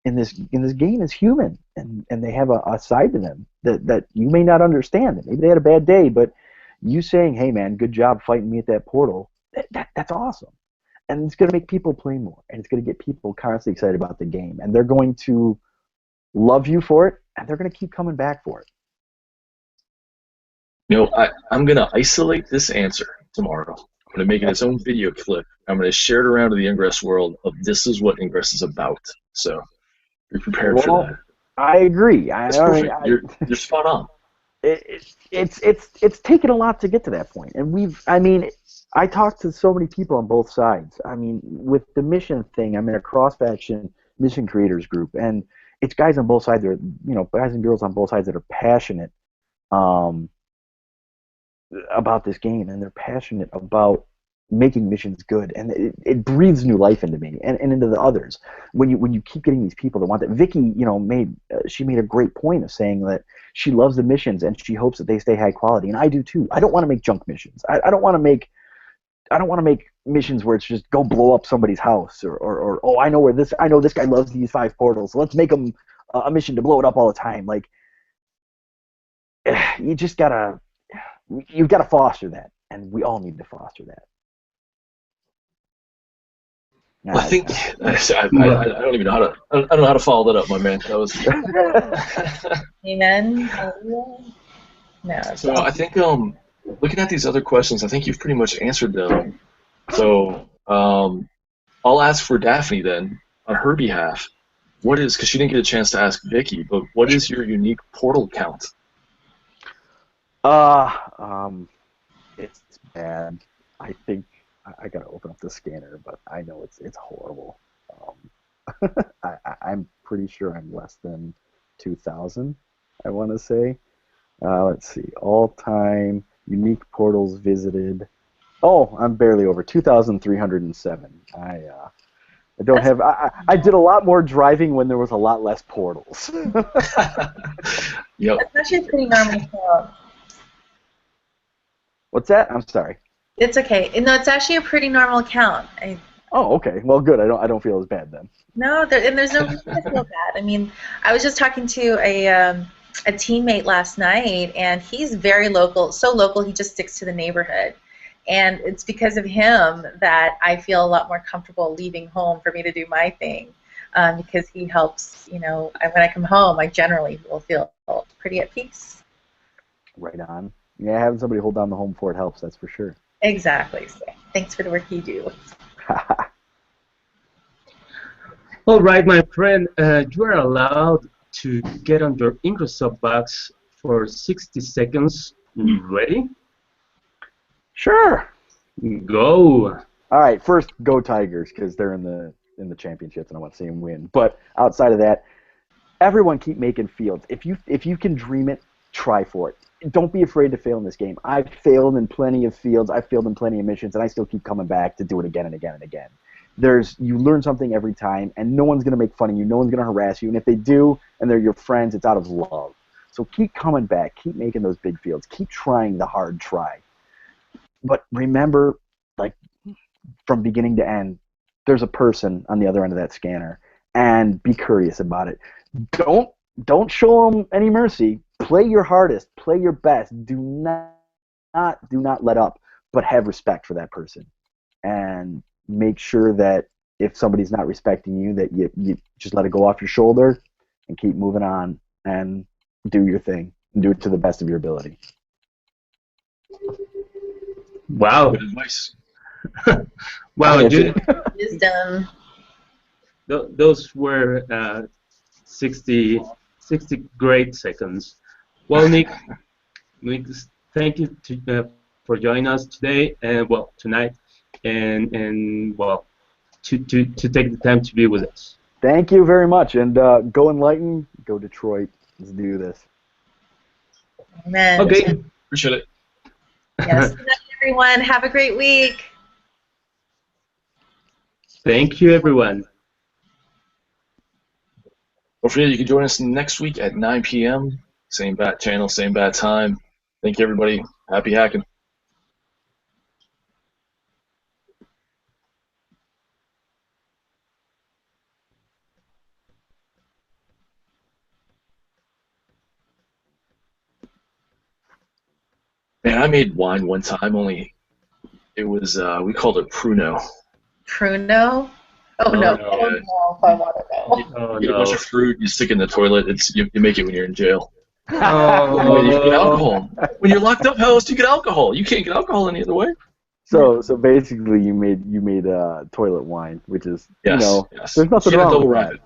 Speaker 7: game is human, and they have a side to them that you may not understand. Maybe they had a bad day, but you saying, hey man, good job fighting me at that portal, that's awesome. And it's going to make people play more, and it's going to get people constantly excited about the game, and they're going to love you for it, and they're going to keep coming back for it.
Speaker 4: You know, I'm going to isolate this answer tomorrow. I'm going to make it its own video clip. I'm going to share it around to the Ingress world of this is what Ingress is about. So be prepared for that.
Speaker 7: I agree.
Speaker 4: That's perfect. You're spot on.
Speaker 7: it's taken a lot to get to that point, and I talked to so many people on both sides. I mean, with the mission thing, I'm in a cross-faction mission creators group, and it's guys on both sides, guys and girls on both sides that are passionate about this game, and they're passionate about making missions good, and it breathes new life into me and into the others. When you keep getting these people that want that, Vicki, made a great point of saying that she loves the missions and she hopes that they stay high quality, and I do too. I don't want to make junk missions. I don't want to make missions where it's just go blow up somebody's house or oh, I know this guy loves these 5 portals, so let's make him a mission to blow it up all the time. Like, you've got to foster that, and we all need to foster that.
Speaker 4: Well, I think I don't even know how to. I don't know how to follow that up, my man. That was.
Speaker 6: Amen. No.
Speaker 4: So I think looking at these other questions, I think you've pretty much answered them. So I'll ask for Daphne then on her behalf. What is, because she didn't get a chance to ask Vicki, but what is your unique portal count?
Speaker 7: It's bad. I think I gotta open up the scanner, but I know it's horrible. I'm pretty sure I'm less than 2,000. I want to say. Let's see, all-time unique portals visited. Oh, I'm barely over 2,307. I don't have. I did a lot more driving when there was a lot less portals.
Speaker 4: Yep.
Speaker 6: That's actually a pretty normal count.
Speaker 7: What's that? I'm sorry.
Speaker 6: It's okay. No, it's actually a pretty normal count.
Speaker 7: Oh, okay. Well, good. I don't feel as bad then.
Speaker 6: No, there's no reason to feel bad. I mean, I was just talking to a teammate last night, and he's very local. So local, he just sticks to the neighborhood. And it's because of him that I feel a lot more comfortable leaving home for me to do my thing, because he helps. When I come home, I generally will feel pretty at peace.
Speaker 7: Right on. Yeah, having somebody hold down the home fort helps. That's for sure.
Speaker 6: Exactly. So thanks for the work you do.
Speaker 3: All right, my friend, you are allowed to get on your English soapbox for 60 seconds. Ready?
Speaker 7: Sure.
Speaker 3: Go.
Speaker 7: All right. First, go Tigers, because they're in the championships, and I want to see them win. But outside of that, everyone keep making fields. If you can dream it, try for it. Don't be afraid to fail in this game. I've failed in plenty of fields. I've failed in plenty of missions, and I still keep coming back to do it again and again and again. You learn something every time, and no one's going to make fun of you. No one's going to harass you. And if they do, and they're your friends, it's out of love. So keep coming back. Keep making those big fields. Keep trying the hard try. But remember, like, from beginning to end, there's a person on the other end of that scanner, and be curious about it. Don't show them any mercy. Play your hardest. Play your best. Do not let up, but have respect for that person. And make sure that if somebody's not respecting you, that you just let it go off your shoulder and keep moving on and do your thing and do it to the best of your ability.
Speaker 3: Wow.
Speaker 4: Good advice.
Speaker 3: Wow, dude.
Speaker 6: Wisdom.
Speaker 3: Those were 60 great seconds. Well, Nick, thank you for joining us today and tonight, and to take the time to be with us.
Speaker 7: Thank you very much, and go Enlightened, go Detroit. Let's do this.
Speaker 6: Amen.
Speaker 3: Okay.
Speaker 4: Appreciate it.
Speaker 6: Yes. Good night, everyone. Have a great week.
Speaker 3: Thank you, everyone.
Speaker 4: Don't forget, you can join us next week at 9 p.m. Same bat channel, same bat time. Thank you, everybody. Happy hacking. Man, I made wine one time, only it was, we called it Pruno.
Speaker 6: Pruno? Oh, no.
Speaker 4: no.
Speaker 6: Oh, no. I want to know.
Speaker 3: Oh,
Speaker 4: You get a bunch
Speaker 3: no.
Speaker 4: of fruit, you stick it in the toilet, you make it when you're in jail.
Speaker 3: Oh.
Speaker 4: You get alcohol. When you're locked up, how else do you get alcohol? You can't get alcohol any other way.
Speaker 7: So basically, you made toilet wine, which is
Speaker 4: Yes,
Speaker 7: there's
Speaker 4: yes.
Speaker 7: nothing
Speaker 4: You gotta
Speaker 7: wrong
Speaker 4: double
Speaker 7: with
Speaker 4: wrap
Speaker 7: that.
Speaker 4: it.